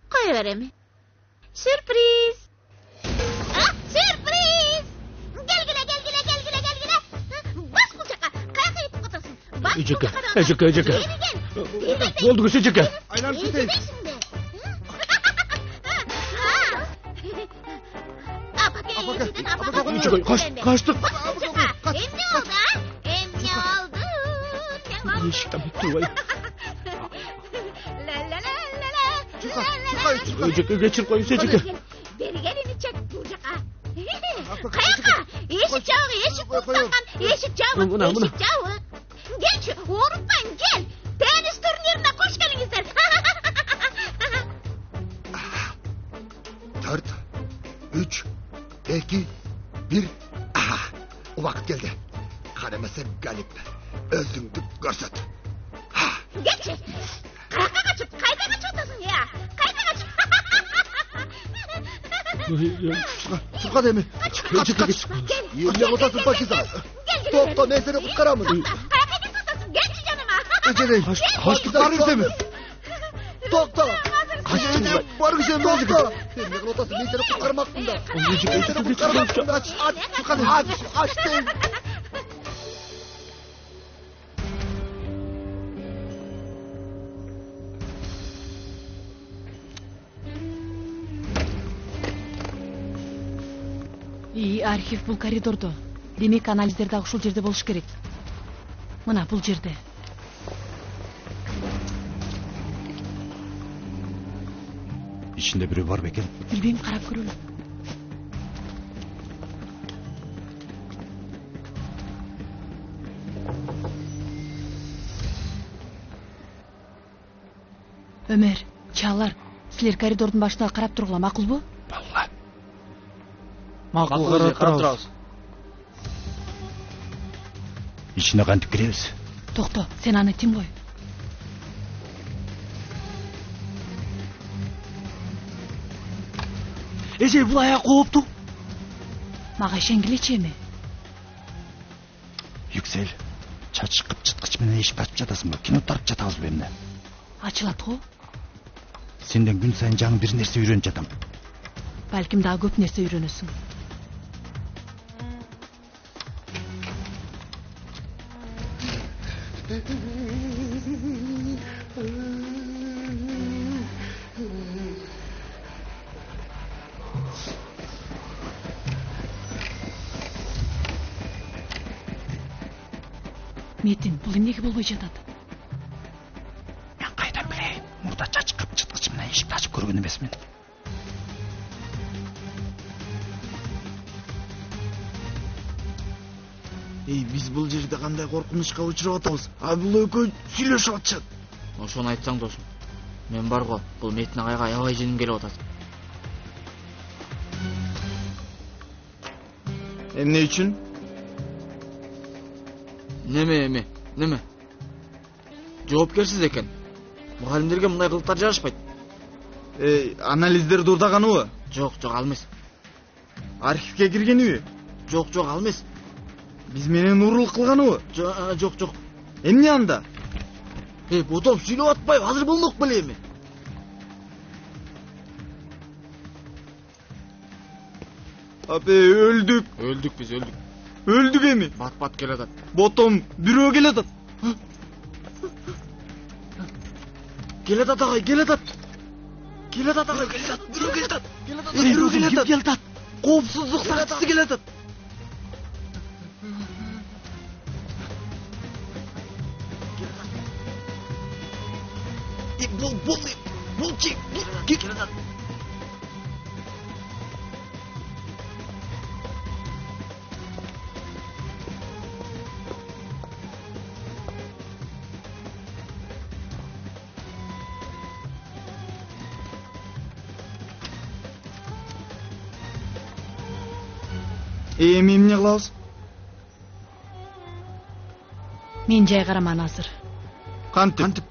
Кое берем. Сюрприз. Сюрприз. Келгиле. Бас кулчакка. Каяка кетип катасың? Эжеке. Болду көчөжеке. Айланып кетейин. Kaçtık. Emne oldu ha? Emne oldu. Eşikten bitti vay. La. Öceke geçir koyun seceke. Beri gelini çek bulcaka. Kayaka. Eşik çabuk. Eşik çabuk. Gel oruktan gel. Tenis turnirine koş gelinizler. 3, 2, 1. Aha, vakit geldi. Kalemese galip. Özüngdü görsöt. Geçti. Karakka kaçıp, kayda kaçıyorsun ya. Kayda kaçıp. Çıka demi. Kaç. Yerine otasın bakıza. Topta mesele kutkaramız. Karakka tutasın, genç canıma. Ece'nin. Haçlık var mı mi? Topta. Kaçtın var mı sen topta? Yerine otasın mesele kutkarmak bunda. Mesele kutkarmak bunda. Aç. Çıka demi. Aç demi. Архив бул коридордо. Демек анализдер дагы ушул жерде болуш керек. Мына бул жерде. İçinde biri var beкен? Билбейм, карап көрөлү. Өмөр, чалар, силер коридордун башына карап тургула, макулбу? Балла. Макул карап турабыз. İçine kantip kirебиз. Токто, сен аны тим кой. Эже, бул аяк коопту. Мага ишенгилечи эми. Yüksel. Чачкып чыткыч менен эшикти ачып жатасың ба? Кино тарып жатабызбы эмне? Ачылат го. Сенден күн сайын жаңы бир нерсе үйрөнүп жатам. Балким дагы көп нерсе үйрөнөсүң. Метин, бул эмнеге болбой жатат? Мен кайдан билейин? Мурда чачкып чыткыч менен эшикти ачып көргөн эмесмин. Биз бул жерде кандай коркунучка учурап атабыз? Бул экөө сүйлөшүп атышат. Ошону айтсаң досум. Мен бар го, бул Метин агайга аябай женим келип атат. Эмне үчүн? Неме? Жоопкерсиз экен. Мугалимдерге мындай кылыктар жарашпайт. Анализдерди урдаганыбы? Жок, ал эмес. Архивге киргениби? Жок, ал эмес. Биз менен уурулук кылганыбы? Жок. Эмне анда? Ботом сүйлөп атпайбы? Азыр болмок беле эми. Өлдүк. Биз. Өлдүк эми? Бат келе атат. Ботом бирөө келе атат. Келе атат агай. Бирөө келе атат. Коопсуздук сакчысы келе атат. Бул чек. Келе атат. Эми эмне кылабыз? Мен жай караман азыр. Кантип?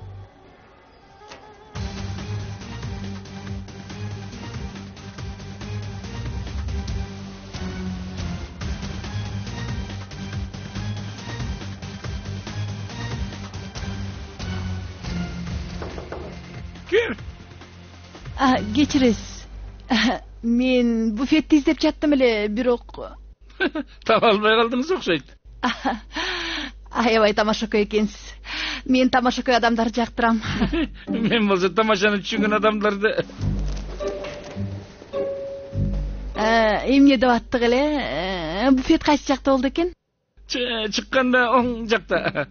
Ким? Кечиресиз. Мен буфетти издеп жаттым эле, бирок Таба албай калдыңыз окшойт. Аябай тамашакөй экенсиз. Мен тамашакөй адамдарды жактырам. Мен болсо тамашаны түшүнгөн адамдарды. Эмне деп аттык эле? Буфет кайсы жакта болду экен? Чыкканда оң жакта.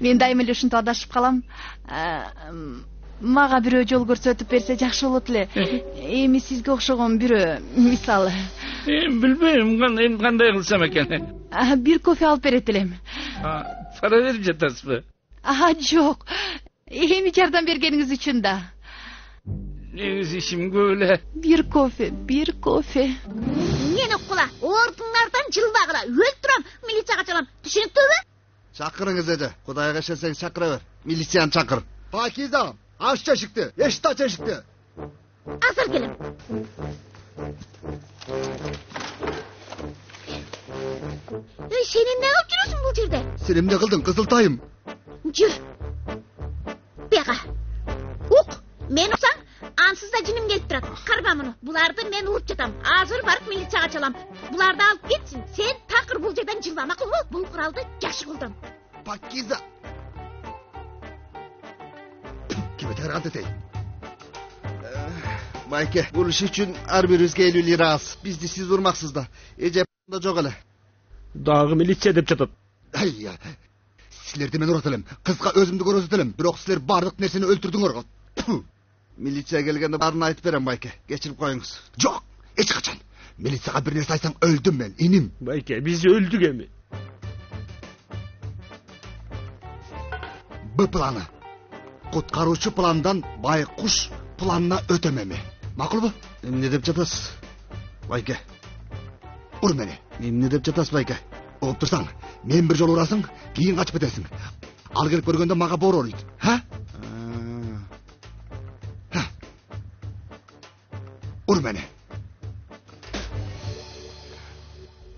Мен дайыма эле ушинтип адашып калам. Мага бирөө жол көрсөтүп берсе жакшы болот эле. Эми сизге окшогон бирөө, мисалы. Билбейм, кандай кылсам экен. Бир кофе алып берет элем. Пара берип жатасызбы? Жок. Эми жардам бергениңиз үчүн да. Nеңиз ишим көп эле. Bir кофе. Мени уккула, ордуңардан жылбагыла, өлүп турам, милицияга чалам. Түшүнүктүүбү? Чакырыңыз эди. Кудайга ишенсең чакыра бер. Милицияны чакыр. Пакиза, аш эшикти. Эшикти ач эшикти. Азыр келем. Сен эмне кылып жүрөсүң бул жерде? Сен эмне кылдың, Кызылтайым? Жүр. Бияга. Ук, мен уксаң, ансыз да жиним келип турат. Карба муну. Буларды мен уруп жатам. Азыр барып милицияга чалам. Буларды алып кетсин. Сен такыр бул жерден жылба, макулбу? Бул куралды жакшы колдон. Пакиза. Кime тарат этей? Майке, бул иш үчүн ар бирибизге 50 лира аз. Бизди сиз урмаксыз да. Эже да жок эле. Дагы милиция деп жатат. Ай, силерди мен урат элем. Кызга өзүмдү көрсөтө элем. Бирок силер бардык нерсени өлтүрдүңөр го. Милиция келгенде баарын айтып берем, Байке. Кечирип коюңуз. Жок, эч качан. Милицияга бир нерсе айтсаң өлдүм мен, иним. Байке, биз өлдүк эми. Б планы. Куткаруучу пландан байкуш планына өтөм эми. Макулбу? Эмне деп жатасыз? Байке. Ур мени. Эмне деп жатасыз, Байке? Угуп турсаң, мен бир жолу урасың, кийин качып кетесиң. Ал келип көргөндө мага боор оройт. Ха? Ур мени.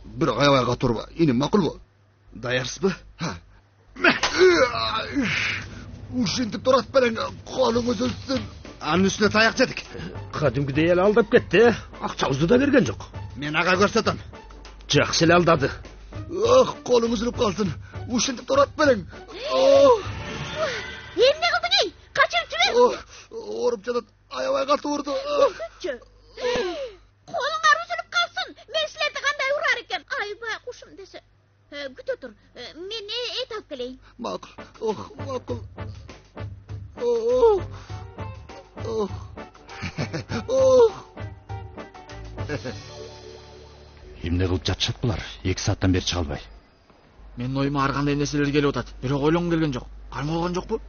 Бирок аябай турба. Иним макулбу? Даярсызбы? Ха. Ушинтип турат берең, колуңуз өссүн. Анын үстүнө таяк жедик. Кадимкидей эле алдап кетти. Акчабызды да берген жок. Мен ага көрсөтөм. Жакшы эле алдады. Колуңуз ылып калсын. Ушинтип турат берең. Эмне кылдың эй? Качырып жүрөсүң? Ооруп жатат. Аябай катуу урду. Колуңар үзүлүп калсын. Мен силерди кандай урар экем? Айбай кушум десе. Күтө тур. Мен эт алып келейин. Макул. Макул. Эмне кылып жатышат булар? 2 сааттан бери чыга албай. Менин оюма ар кандай нерселер келип атат. Бирок ойлонгум келген жок. Кармай койгон жокпу?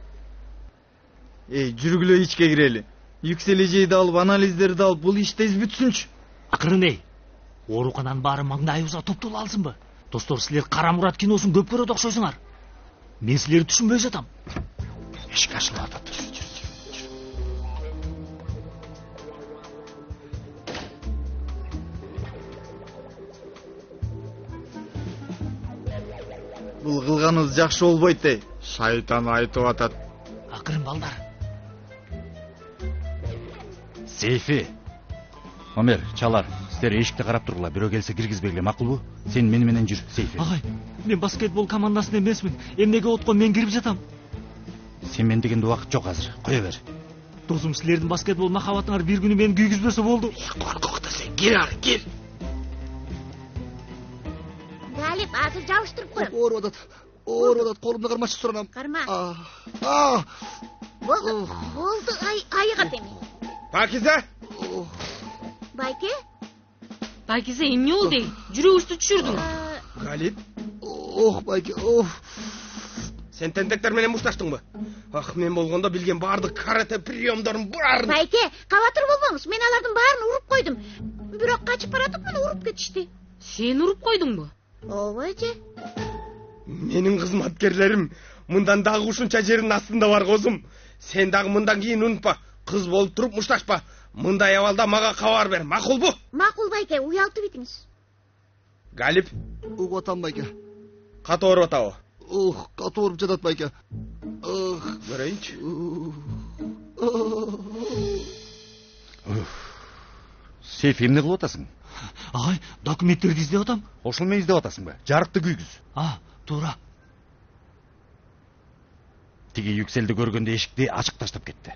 Жүргүлө ичке кирели. Yüksel эжейди алып, анализдерди алып, бул иш тез бүтсүнчү. Акырын эй. Оорукананын баары маңдайыбызга топтолуп алсынбы? Достор, силер Кара Мурат киносун көп көрөт окшойсуңар. Мен силерди түшүнбөй жатам. Эшик ачылып атат. Бул кылганыбыз жакшы болбойт дей. Шайтан айтып атат. Акырын балдар. Сейфи. Омер, чалар, силер эшикти карап тургула. Бирөө келсе киргизбегиле, макулбу? Сен мени менен жүр, Сейфи. Агай, мен баскетбол командасында эмесмин. Эмнеге откон мен кирип жатам. Сен мен дегенде убакыт жок азыр. Кое бер. Досум, силердин баскетбол махабатыңар бир күнү мени күйгүзбөсө болду. Коркокта сен кир ары, кир. Галип, азыр жабыштырып коем. Ооруп атат, колумду кармачы суранам. Карма. Болду, айыгат эми. Пакиза? Байке? Пакиза, эмне болду эй? Жүрөгүбүздү түшүрдүң. Галип? Байке, Сен тентектер менен мушташтыңбы? Мен болгондо билген баардык карате приемдорун баарын. Байке, кабатыр болбоңуз. Мен алардын баарын уруп койдум. Бирок качып баратып мени уруп кетишти. Сен уруп койдуңбу? Ооба эже. Менин кызматкерлерим мындан дагы ушунча жердин астында бар козум. Сен дагы мындан кийин унутпа. Кыз болуп туруп мушташпа. Мындай абалда мага кабар бер. Макулбу? Макул, Байке, уялтып итиңиз. Галип? Угуп атам, Байке. Катуу ооруп атабы? Катуу ооруп жатат, Байке. Көрөйүнчү. Сейфи, эмне кылып атасың? Агай, документтерди издеп атам. Ошол менен издеп атасыңбы? Жарыкты күйгүз. Туура. Тиги Yükselди көргөндө эшикти ачык таштап кетти.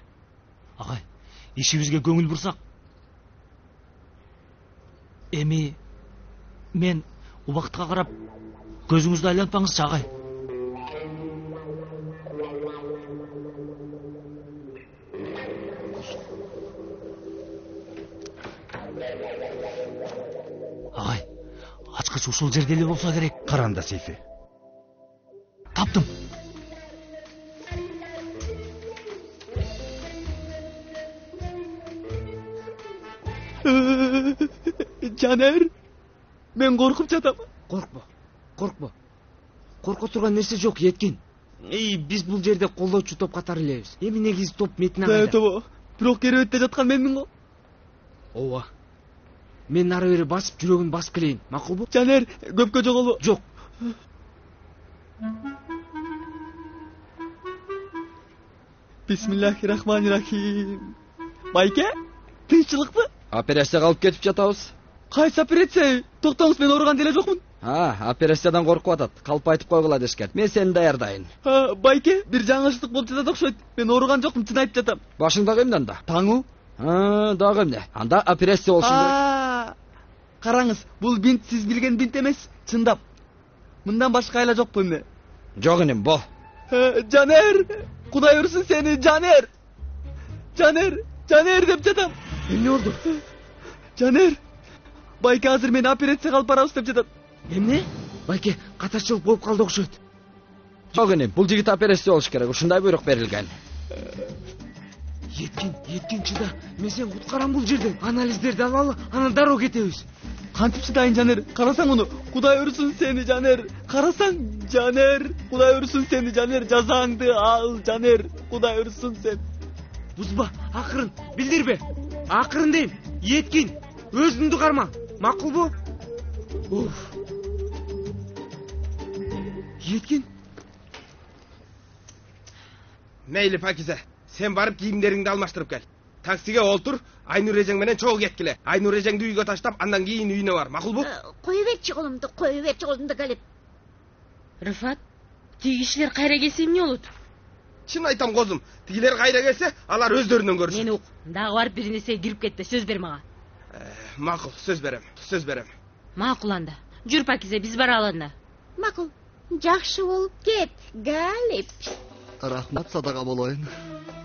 Агай, ишибизге көңүл бурсак. Эми мен убакытка карап көзүңүздү айлантпаңызчы, агай. Агай, ачкыч ушул жерде эле болсо керек. Каранда, Сейфи. Таптым. Жанер, мен коркуп жатам. Коркпо. Корко турган нерсе жок, Еткин. Биз бул жерде колдоочу топ катары элебиз. Эми негизи топ Метин агайда. Тоо, бирок керебетте жаткан менмин го. Ооба. Мен ары бери басып, жүрөгүн басып келейин. Макулбу? Жанер, көпкө жоголу. Жок. Бисмиллахиррахманиррахим. Байке, тынччылыкпы? Операцияга алып кетип жатабыз. Кайсы операция? Токтоңуз, мен ооруган деле жокмун. Операциядан коркуп атат. Калп айтып койгула дешкен. Мен сени даярдайын. Байке, бир жаңылыштык болуп жатат окшойт. Мен ооруган жокмун, чын айтып жатам. Башыңдагы эмне анда? Таңуу. Дагы эмне? Анда операция болушун керек. Караңыз, бул бинт сиз билген бинт эмес, чындап. Мындан башка айла жокпу эмне? Жок инем, бо. Жанер, Кудай урсун сени, Жанер. Жанер деп жатам. Эмне болду? Жанер, Байке азыр мени операцияга алып барабыз деп жатат. Эмне? Байке, катарчылык болуп калды окшойт. Жок инем, бул жигит операция болуш керек, ушундай буйрук берилген. Еткин чыда, мен сени куткарам бул жерден. Анализдерди алалы, анан дароо кетебиз. Кантип чыдайын, Жанер? Карасаң муну. Кудай урсун сени, Жанер. Карасаң, Жанер. Кудай урсун сени, Жанер. Жазаңды ал, Жанер. Кудай урсун сен. Бузба, акырын, билдирбе. Акырын дейм. Еткин, өзүңдү карма. Макулбу? Еткин. Мейли, Пакизе. Sen barıp kiyimlerini almaştırıp gel. Taksiге oltur, Aynur Ejeң менен чогуу кеткиле. Aynur Ejeңди үйгө таштап, андан кийин үйүнө бар. Макул бу? Кое берчи колумду, Галип. Рыфат, тиги кишилер кайра келсе эмне болот? Чын айтам козум, тигилер кайра келсе, алар өздөрүнөн көрүшөт. Мени ук, дагы барып бир нерсеге кирип кетти, сөз бер мага. Макул, сөз берем. Макул анда. Жүр Пакизе, биз баралы анда. Макул, жакшы болуп кет, Галип. Рахмат, садака болоюн.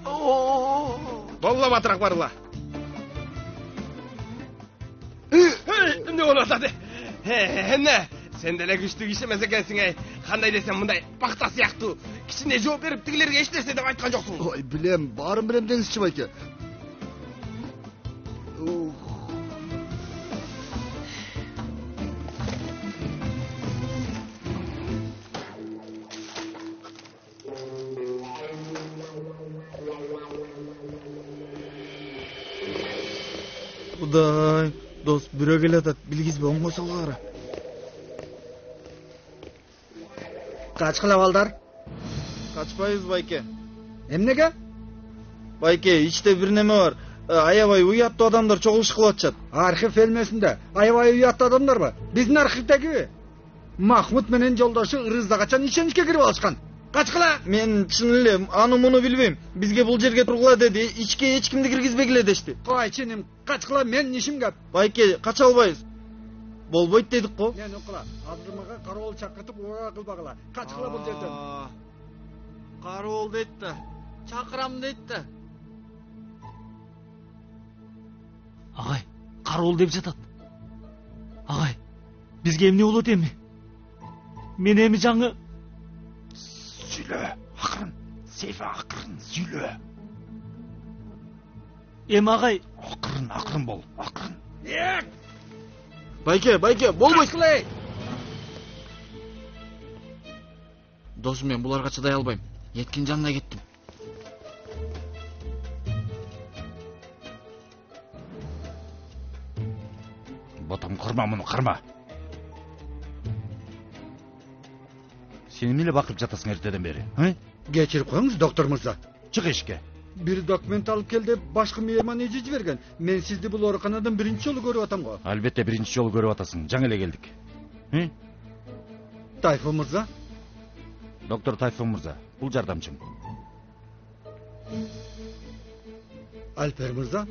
Болла батырақ барыла. Не болуп атады? Эмне? Сен деле күчтүү киши эмес экенсиң, эй. Кандай десем, мындай бакта сыяктуу кичине жооп берип тигилерге эч нерсе деп айткан жоксуң. Ой, билем, баарын билем деңизчи, Байке. Кудай, дос, бирөө келатат, билгизбе, оңго салгара. Качкыла балдар? Качпайбыз, Байке. Эмнеге? Байке, ичте бир неме бар. Аябай уяттуу адамдар чогулуш кылып атышат. Архив элмесинде аябай уяттуу адамдарбы? Биздин архивдегиби? Махмут менен жолдошу Ырызда качан ишеничке кирип алышкан. Качкыла! Мен чын эле аны муну билбейм. Бизге бул жерге тургула деди, ичке эч кимди киргизбегиле дешти. Кой чиним, качкыла, мен ишим кеп. Байке, кача албайбыз. Болбойт дедик го. Мен укула, азыр мага кароол чакыртып уга кылбагыла. Качкыла бул жерден. Кароол дейт да, чакырам дейт да. Агай, кароол деп жатат. Агай, бизге эмне болот эми? Мен эми жаңы Сүйлө, акырын. Сейфа, акырын, сүйлө. Эми агай, акырын бол, акырын. Байке, болбойт. Качкыла! Досум, мен буларга чыдай албайм. Еткин жанына кеттим. Ботам, кырма муну, кырма. Сен эмне бакып жатасың эртеден бери? Кечирип коюңуз, доктор мырза. Чык эшикке. Бир документ алып кел деп башкы мейман эже жиберген. Мен сизди бул ооруканадан биринчи жолу көрүп атам го. Албетте биринчи жолу көрүп атасың. Жаңы эле келдик. Тайфун мырза? Доктор Тайфун мырза, бул жардамчым. Альпер мырза?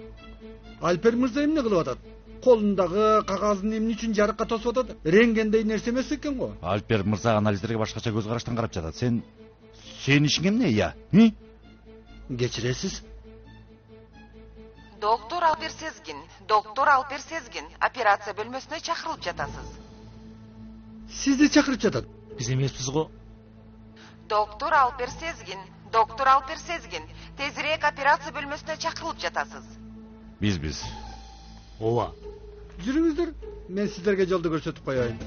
Альпер мырза эмне кылып атат? Колундагы кагазын эмне үчүн жарыкка тосуп атат? Рентгендей нерсе эмес экен го. Альпер мырза анализдерге башкача көз караштан карап жатат. Сен ишиң эмне, я? Кечиресиз. Доктор Алпер Сезгин, операция бөлмөсүнө чакырылып жатасыз. Сизди чакырып жатат. Биз эмеспиз го. Доктор Алпер Сезгин, тезирээк операция бөлмөсүнө чакырылып жатасыз. Биз. ооба. Жүрүңүздөр, мен сиздерге жолду көрсөтүп коеюн.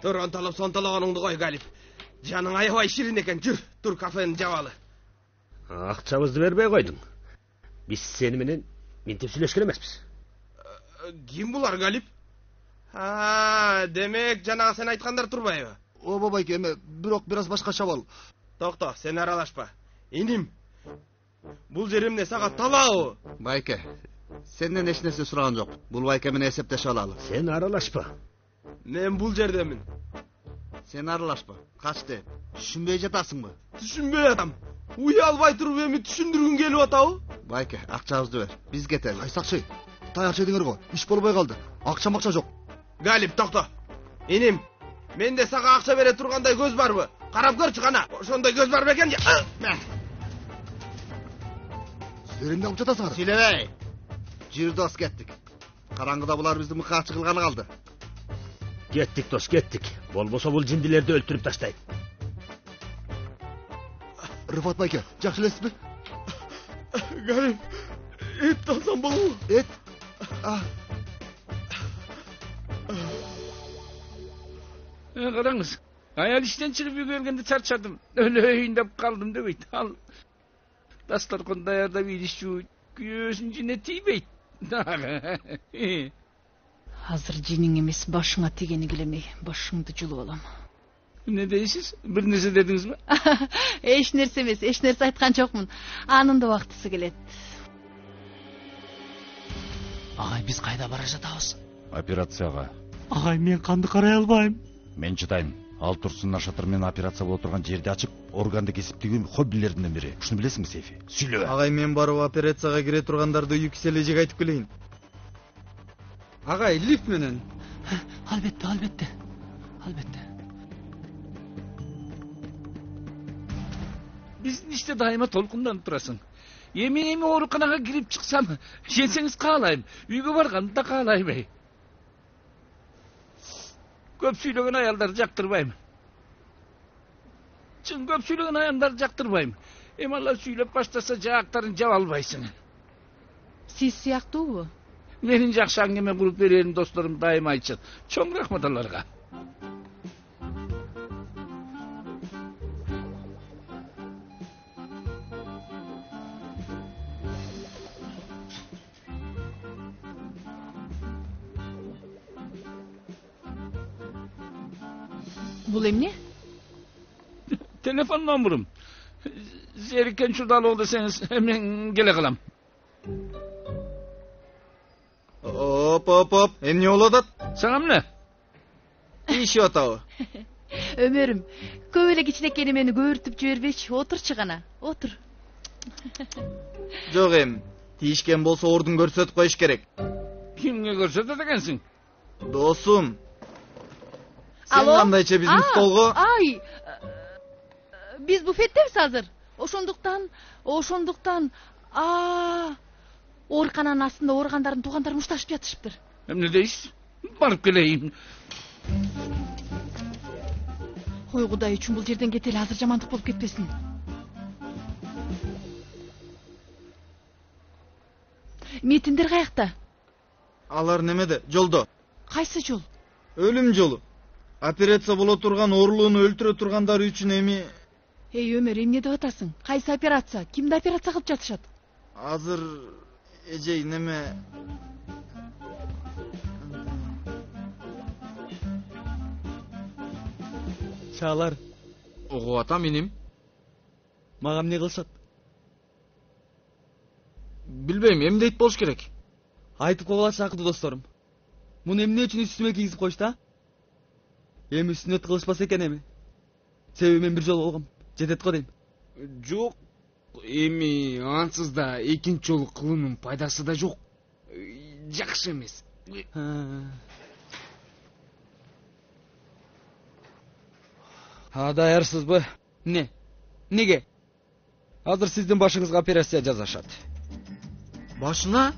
Тур, онтолоп сонтологонуңду кой, Галип. Жаның аябай ширин экен, жүр, тур кафенин жабалы. Акчабызды бербей койдуң. Биз сени менен минтип сүйлөшкөн эмеспиз. Ким булар, Галип? Демек жанагы сен айткандар турбайбы? Ооба байке, эме бирок бир аз башкача бол. Токто, сен аралашпа. Иним. Бул жер эмне сага талаабы? Байке, сенден эч нерсе сураган жок. Бул байке менен эсептеше алалы. Сен аралашпа. Мен бул жердемин. Сен аралашпа. Качты. Түшүнбөй жатасыңбы? Түшүнбөй атам. Уялбай туруп эми түшүндүргүң келип атабы? Байке, акчабызды бер. Биз кетели. Айсакчы, таяк жедиңер го. Иш болбой калды. Акча жок. Галип, токто. Иним, менде сага акча бере тургандай көз барбы? Карап көрчү гана. Ошондой көз бар бекен. Силер эмне кылып жатасыңар? Сүйлөбөй. Жир дос, кеттик. Караңгыда булар бизди мыкаачы кылганы калды. Кеттик дос, кеттик. Болбосо бул жиндилерди өлтүрүп таштайт. Рыфат байке, жакшы элесизби? Галип, эт алсам болобу? Эт? Караңыз, аял иштен чыгып үйгө келгенде чарчадым. Өлөйүн деп калдым дебейт. Ал дастаркан даярдап идиш жууйт, күйөөсүн жине тийбейт. Азыр жиниң эмес, башыңа тигени келемей, башыңды жулуп алам. Не дейсиз? Бир нерсе дедиңизби? Эч нерсе эмес, эч нерсе айткан жокмун. Анын да убактысы келет. Агай, биз кайда бара жатабыз? Операцияга. Агай, мен канды карай албайм. Мен чыдайм. Ал Турсун Нашатыр менен операция боло турган жерди ачып, органды кесиптигүү хоббилердин бири. Ушуну билесиңби, Сейфи? Сүйлө. Агай, мен барып операцияга кире тургандарды үйкүс элежек айтып келейин. Агай, лифт менен. Албетте. Биздин иште дайыма толкунданып турасың. Эми ооруканага кирип чыксам, жеңсеңиз каалайм. Үйгө барганды да каалайм. Көп сүйлөгөн аялдарды жактырбайм. Чын көп сүйлөгөн аялдарды жактырбайм. Эми алар сүйлөп баштаса жаактарын жаба албайсың. Сиз сыяктуубу? Менин жакшы аңгеме куруп берерим досторум дайыма айтышат. Чоң рахмат аларга. Бул эмне? Телефон номурум. Зерикен чурдалуу десеңиз, мен келе калам. Оп, эмне болуп атат? Сага эмне? Ишип атабы? Өмөрүм, көп эле кичинекейни мени көбүртүп жибербечи, отурчу гана, отур. Жок эми, тийишкен болсо ордун көрсөтүп коюш керек. Кимге көрсөтөт экенсиң? Досум. Сен кандайча биздин столго? Ай, биз буфеттебиз азыр. Ошондуктан, оорукананын астында ооругандардын туугандары мушташып жатышыптыр. Эмне дейсиз? Барып келейин. Ой, Кудай үчүн бул жерден кетели, азыр жамандык болуп кетпесин. Метиндер каякта? Алар немеде? Жолдо. Кайсы жол? Өлүм жолу. Операция боло турган оорулууну өлтүрө тургандары үчүн эми... Эй, Өмөр, эмне деп атасың? Кайсы операция? Кимди операция кылып жатышат? Азыр эжей неме... Чаалар. Угуп атам, иним. Мага эмне кылышат? Билбейм, эмне болуш керек? Айтып койгула чакырды досторум. Муну эмне үчүн үстүмө кийгизип коюшту, а? Эми үстүнө тыгылышпаса экен эми. Себеби мен бир жолу болгом. Жетет го дейм. Жок, эми ансыз да экинчи жолу кылуунун пайдасы да жок. Жакшы эмес. Даярсызбы? Неге? Азыр сиздин башыңызга операция жасашат. Башына?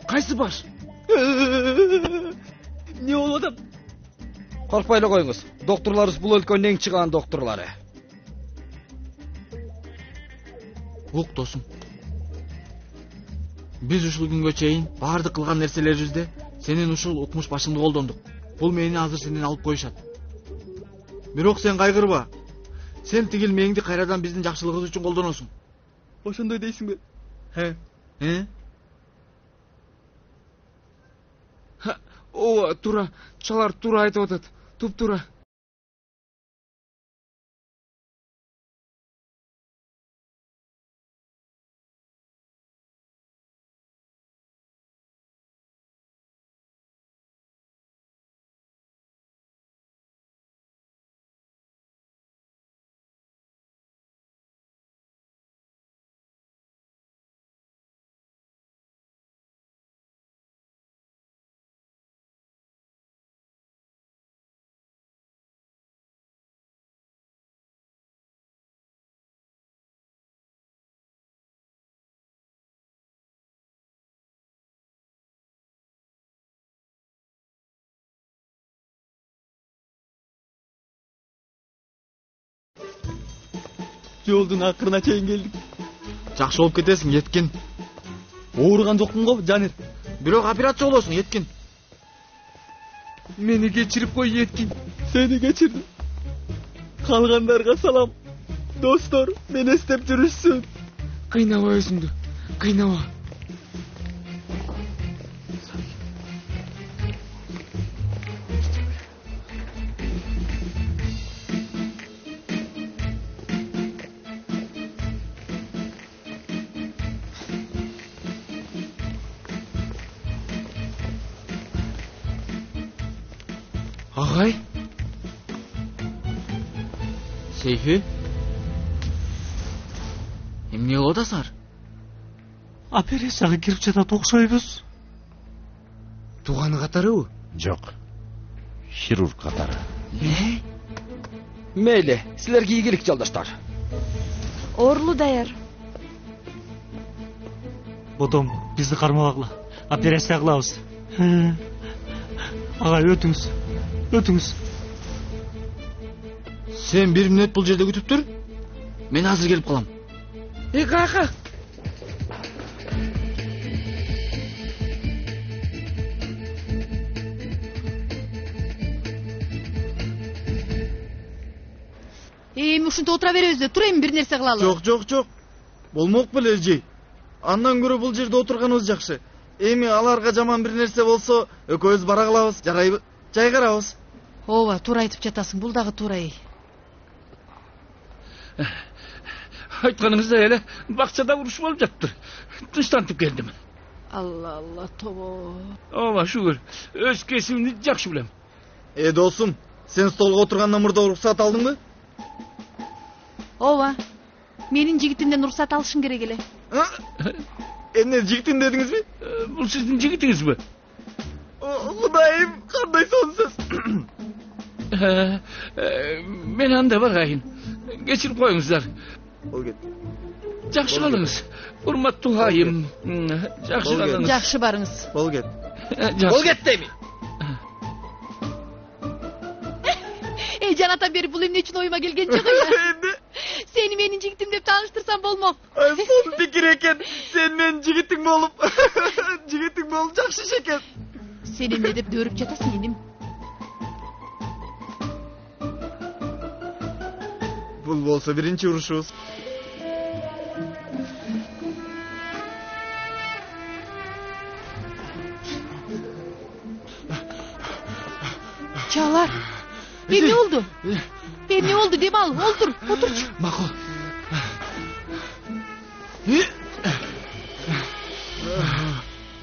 Кайсы баш? Не болуп атат? Коркпой эле коюңуз. Докторлорубуз бул өлкөнүн эң чыгаан докторлору. Ук досум. Биз ушул күнгө чейин баардык кылган нерселерибизде сенин ушул укмуш башыңды колдондук. Бул мени азыр сенден алып коюшат. Бирок сен кайгырба. Сен тигил меңди кайрадан биздин жакшылыгыбыз үчүн колдоносуң. Ошондой дейсиңби? Ооба, туура. Чалар туура айтып атат. Туп-туура. Жолдун акырына чейин келдик. Жакшы болуп кетесиң, Еткин. Ооруган жокмун го, Жанер. Бирок операция болосуң, Еткин. Мени кечирип кой, Еткин. Сени кечирдим. Калгандарга салам. Достор, мени эстеп жүрүшсүн. Кыйнаба өзүңдү. Кыйнаба. Агай? Сейфи? Эмне болуп атасыңар? Операцияга кирип жатат окшойбуз. Тууганы катарыбы? Жок. Хирург катары. Не? Мейли, силерге ийгилик жолдоштор. Оорулуу даяр. Бодом, бизди кармабагыла. Операция кылабыз. Агай, өтүңүз. Өтүңүз. Сен 1 мүнөт бул жерде күтүп тур. Мен азыр келип калам. Кайка. Эми ушинте отура беребизби? Тур эми бир нерсе кылалы. Жок. Болмок беле, эжей. Андан көрө бул жерде отурганыбыз жакшы. Эми аларга жаман бир нерсе болсо, экөөбүз бара калабыз, жарайбы? Жайгарабыз. Ооба, туура айтып жатасың. Бул дагы туура. Айтканыңыздай эле бакчада уруш болуп жатыптыр. Тынчтантып келдим. Алла, тобо. Ооба, шүгүр. Өз кесибимди жакшы билем. Досум, сен столго отургандан мурда уруксат алдыңбы? Ооба. Менин жигитимден уруксат алышым керек эле. Эмне жигитим дедиңизби? Бул сиздин жигитиңизби? Кудайым, кандай сон сөз. Мен анда барайын. Кечирип коюңуздар. Бол кет. Жакшы калыңыз. Урматтуу айым. Жакшы калыңыз. Жакшы барыңыз. Бол кет. Бол кет дейм. Жанатан бери бул эмне үчүн оюма келген жок эле. Сени менин жигитим деп тааныштырсам болмок. Сон пикир экен. Сен менин жигитиң болуп. Жигитиң болуп жакшы иш экен. Сен эмне деп дөөрүп жатасың, иним? Бул болсо биринчи урушубуз. Чалар. Эмне болду? Эмне болду, дем ал, отурчу. Макул.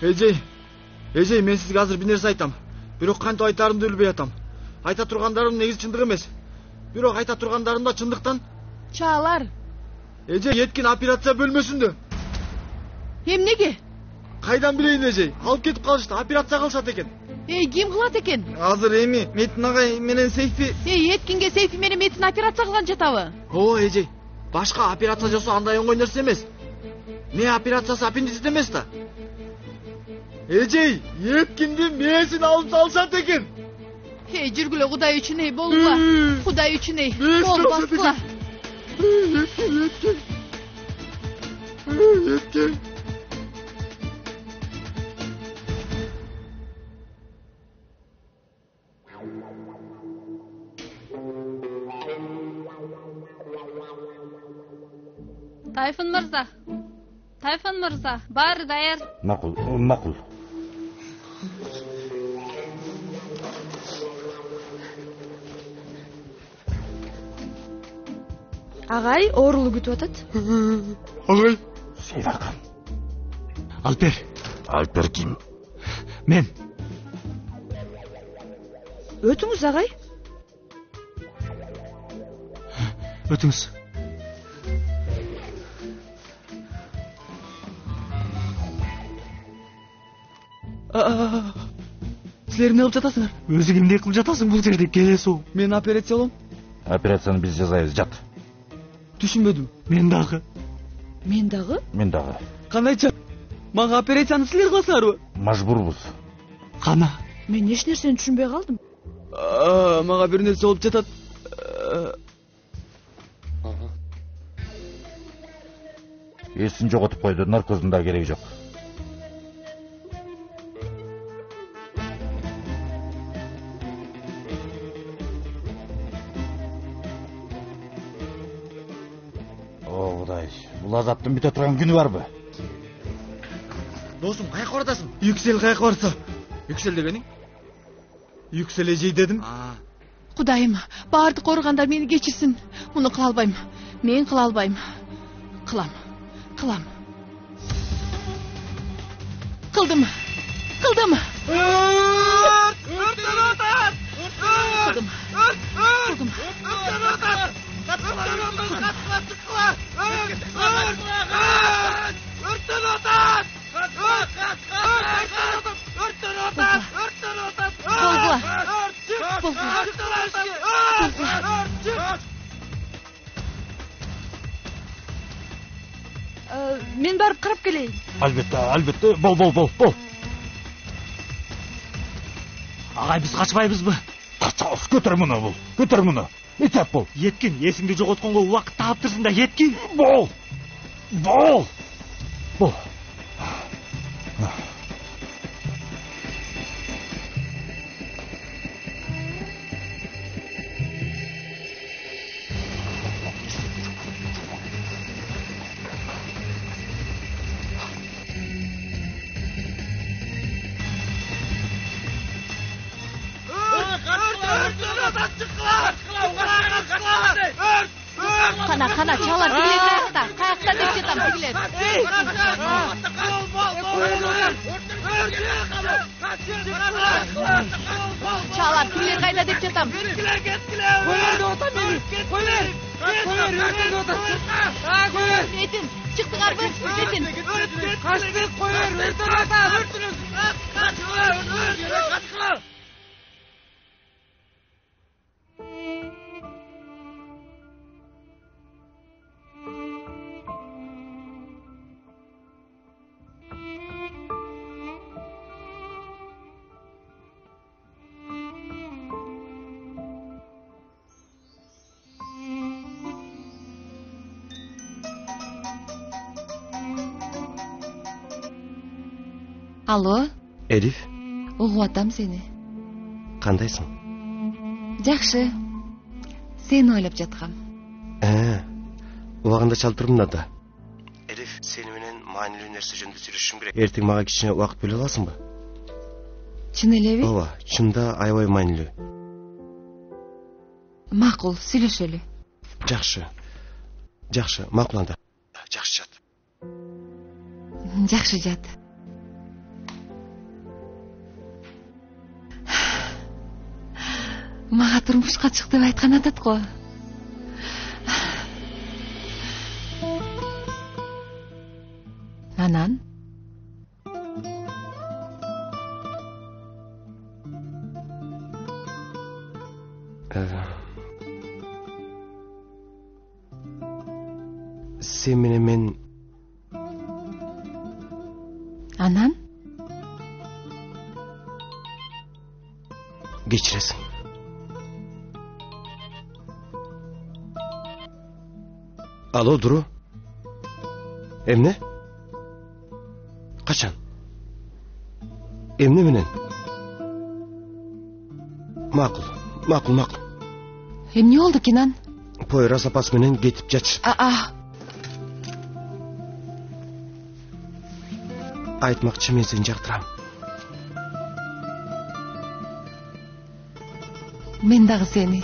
Эжей, мен сизге азыр бир нерсе айтам. Бирок кантип айтаарымды билбей атам. Айта тургандарым негизи чындык эмес. Бирок айта тургандарым да чындыктан. Чалар. Эжей, Еткин операция бөлмөсүндө. Эмнеге? Кайдан билейин, эжей? Алып кетип калышты, операция кылышат экен. Ким кылат экен? Азыр эми Метин агай менен Сейфи. Еткинге Сейфи менен Метин операция кылган жатабы? Ооба, эжей. Башка операция жасоо андай оңой нерсе эмес. Не операциясы аппендицит эмес да. Эжей, Еткинди мээсин алып салышат экен. Жүргүлө, Кудай үчүн болгула. Кудай үчүн бол, баскыла. Тайфун мырза, баары даяр. Макул. Агай оорулуу күтүп атат. Агай. Сейдархан. Алпер ким? Мен. Өтүңүз агай. Өтүңүз. Силер эмне кылып жатасыңар? Өзүң эмне кылып жатасың бул жерде? Келесиң. Мен операция болом. Операцияны биз жасайбыз, жат. Түшүнбөдүм. Мен дагы. Кандайча? Мага операцияны силер кыласыңарбы? Мажбурбуз. Кана. Мен эч нерсени түшүнбөй калдым. Мага бир нерсе болуп жатат. Эсин жоготуп койду, наркоздун да кереги жок. Бул азаптын бүтө турган күнү барбы? Досум, каяка барасың? Yüksel каяка барса? Yüksel дегениң? Yüksel эжей дедим. Кудайым, баардык ооругандар мени кечирсин. Муну кыла албайм. Мен кыла албайм. Кылам. Кылдым. Мен барып карап келейин. Албетте. Бол. Агай, биз качпайбызбы? Качабыз, көтөр муну. Этеп бол. Еткин, эсиңди жоготконго убакыт таптырсың да, еткин. Бол. Кана, чалар тигилер каякта деп жатам, тигилер. Чалар тигилер кайда деп жатам. Метин, чыктыңарбы? Метин. Алло. Элиф. Угуп атам сени. Кандайсың? Жакшы. Сени ойлоп жаткам. Убагында чалып турмун да. Элиф, сени менен маанилүү нерсе жөнүндө сүйлөшүшүм керек. Эртең мага кичине убакыт бөлө аласыңбы? Чын элеби? Ооба, чында аябай маанилүү. Макул, сүйлөшөлү. Жакшы, макул анда. Жакшы жат. Жакшы жат. Мага турмушка чык деп айткан атат го. Анан? Sen менен мен... Анан? Кечиресиң. Алло, Дуру. Эмне? Качан? Эмне менен? Макул. Эмне болду, Кинан? Поера запас менен кетип жатышып. айтмакчы мен сени жактырам. Мен дагы сени.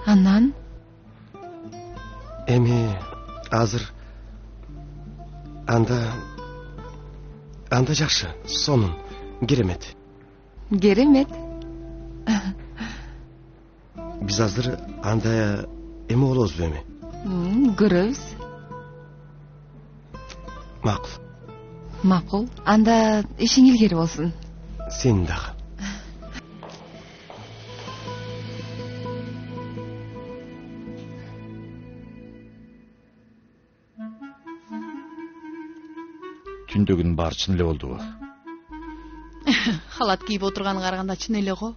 Анан? Эми азыр анда жакшы, сонун, керемет. Керемет. Биз азыр анда эме болобузбу эми? Көрөбүз. Макул. Макул. Анда ишиң илгери болсун. Сенин дагы. Түндөгүн баары чын эле болдубу? Халат кийип отурганга караганда чын эле го.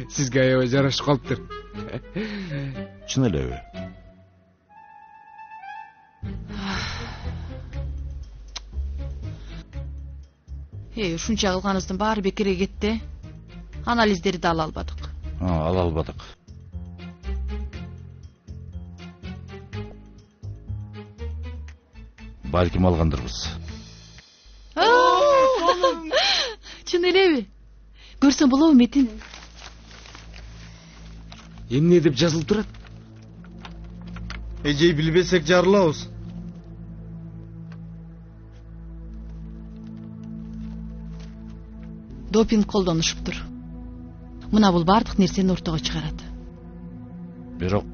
Сизге аябай жарашып калыптыр. Чын элеби? Ушунча кылганыбыздын баары бекерге кетти. Анализдерди ала албадык. Ала албадык. Балким алгандырбыз. Чын элеби? Көрсөң болобу Метин? Эмне деп жазылып турат? Эжей билбесек жарылабыз. Допинг колдонушуптур. Мына бул бардык нерсени ортого чыгарат. Бирок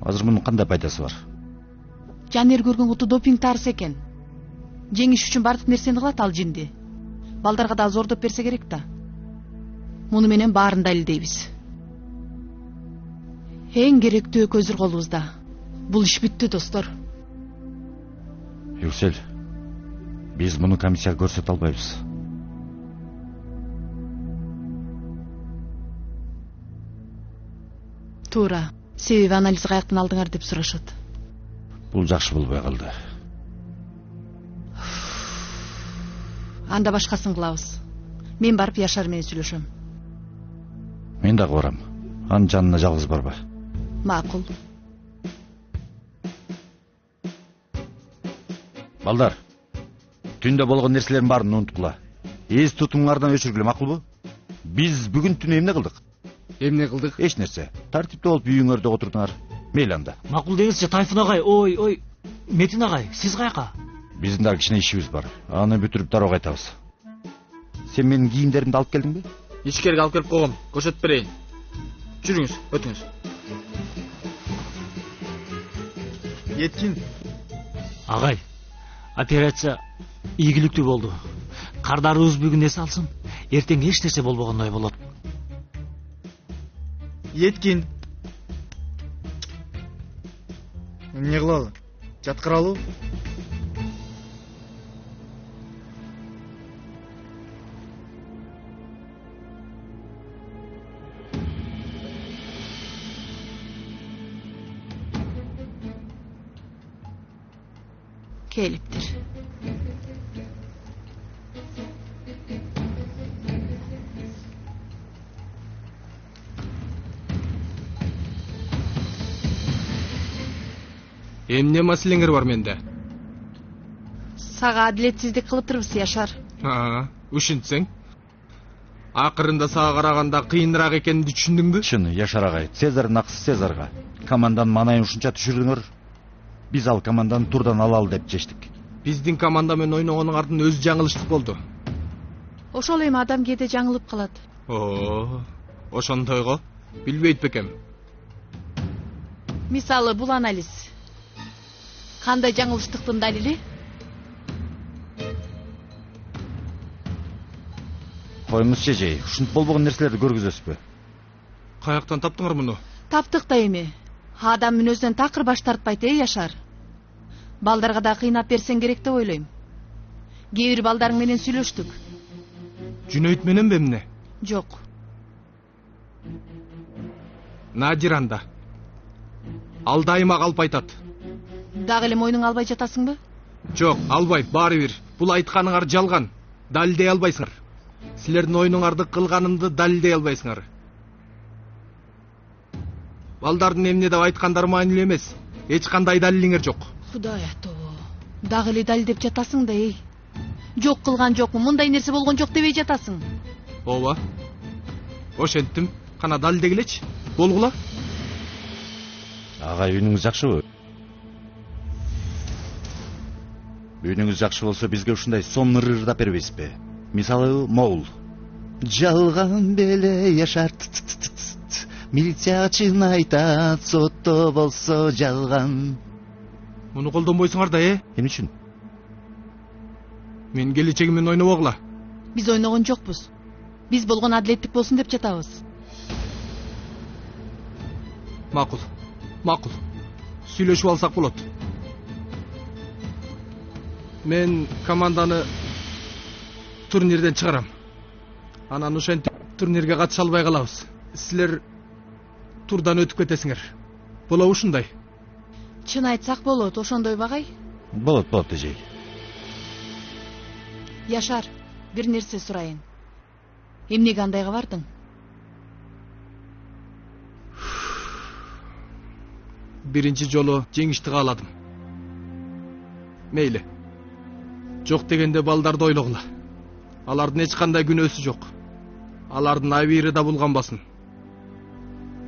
азыр мунун кандай пайдасы бар? Жанер көргөн куту допинг тарс экен. Жеңиш үчүн бардык нерсени кылат ал жинди. Балдарга да зордоп берсе керек да. Муну менен баарын далилдейбиз. Эң керектүү көзүр колубузда. Бул иш бүттү, достор. Юксел, биз муну комиссияга көрсөтө албайбыз. Туура. Себеби анализ каяктан алдыңар деп сурашат. Бул жакшы болбой калды. Анда башкасын кылабыз. Мен барып Яшар менен сүйлөшөм. Мен дагы барам. Анын жанына жалгыз барба. Макул. Балдар, түндө болгон нерселердин баарын унуткула. Эс тутумуңардан өчүргүлө, макулбу? Биз бүгүн түнү эмне кылдык? Эмне кылдык? Эч нерсе. Тартиптүү болуп үйүңөрдө отурдуңар. Мейли анда. Макул деңизчи, Тайфун агай, ой, Метин агай, сиз каяка? Биздин дагы кичине ишибиз бар. Аны бүтүрүп дароо кайтабыз. Сен менин кийимдеримди алып келдиңби? Ичкерге алып келип койгом. Көрсөтүп берейин. Жүрүңүз, өтүңүз. Еткин. Агай, операция ийгиликтүү болду. Кардарыбыз бүгүн эс алсын. Эртең эч нерсе болбогондой болот. Еткин. Эмне кылалы? Жаткыралуу? Келиптир. Эмне маселеңер бар менде? Сага адилетсиздик кылыптырбыз, Яшар. Ушинтсең. Акырында сага караганда кыйыныраак экенин түшүндүңбү? Чын, Яшар агай. Цезарь акысы Цезарга. Команданын маанайын ушунча түшүрдүңөр. Биз ал команданы турдан алалы деп чечтик. Биздин команда менен ойногонуңардын өзү жаңылыштык болду. Ошол эми адам кээде жаңылып калат. Ошондойго билбейт бекем. Мисалы бул анализ. Кандай жаңылыштыктын далили? Коюңуз чечей, ушинтип болбогон нерселерди көргүзөсүзбү? Каяктан таптыңар муну? Таптык да эми. Адам мүнөздөн такыр баш тартпайт, Яшар. Балдарга да кыйнап берсең керек деп ойлойм. Кээ бир балдарың менен сүйлөштүк. Жүнөйт мененби эмне? Жок. Надиранда. Ал дайыма калп айтат. Дагы эле мойнуң албай жатасыңбы? Жок, албайт, баары бир. Бул айтканыңар жалган. далилдей албайсыңар. Силердин оюнуңарды кылганымды далилдей албайсыңар. Балдардын эмне деп айткандары маанилүү эмес. Эч кандай далилиңер жок. Кудай ато. Дагы эле далилдеп жатасың да, эй. Жок кылган жокмун, мындай нерсе болгон жок дебей жатасың. Ооба. Ошентим. Кана далилдегилечи. Болгула. Агай, үйүнүңүз жакшыбы? Үйүнүңүз жакшы болсо бизге ушундай сом ырырдап бербейсизби? Мисалы, моул. Жалган беле Яшар, милицияга чын айтат, сотто болсо жалган. Муну колдонбойсуңар да, Эмне үчүн? Мен келечегимен ойнобогула. Биз ойногон жокпуз. Биз болгон адилеттик болсун деп жатабыз. Макул. Сүйлөшүп алсак болот. Мен команданы турнирден чыгарам. Анан ошентип турнирге катыша албай калабыз. Силер турдан өтүп кетесиңер. Болобу ушундай? Чын айтсак болот, ошондой багай? Болот, эжей. Яшар, бир нерсе сурайын. Эмнеге андайга бардың? Биринчи жолу жеңишти кааладым. Мейли. Жок дегенде балдарды ойлогула. Алардын эч кандай күнөөсү жок. Алардын абийири да булганбасын.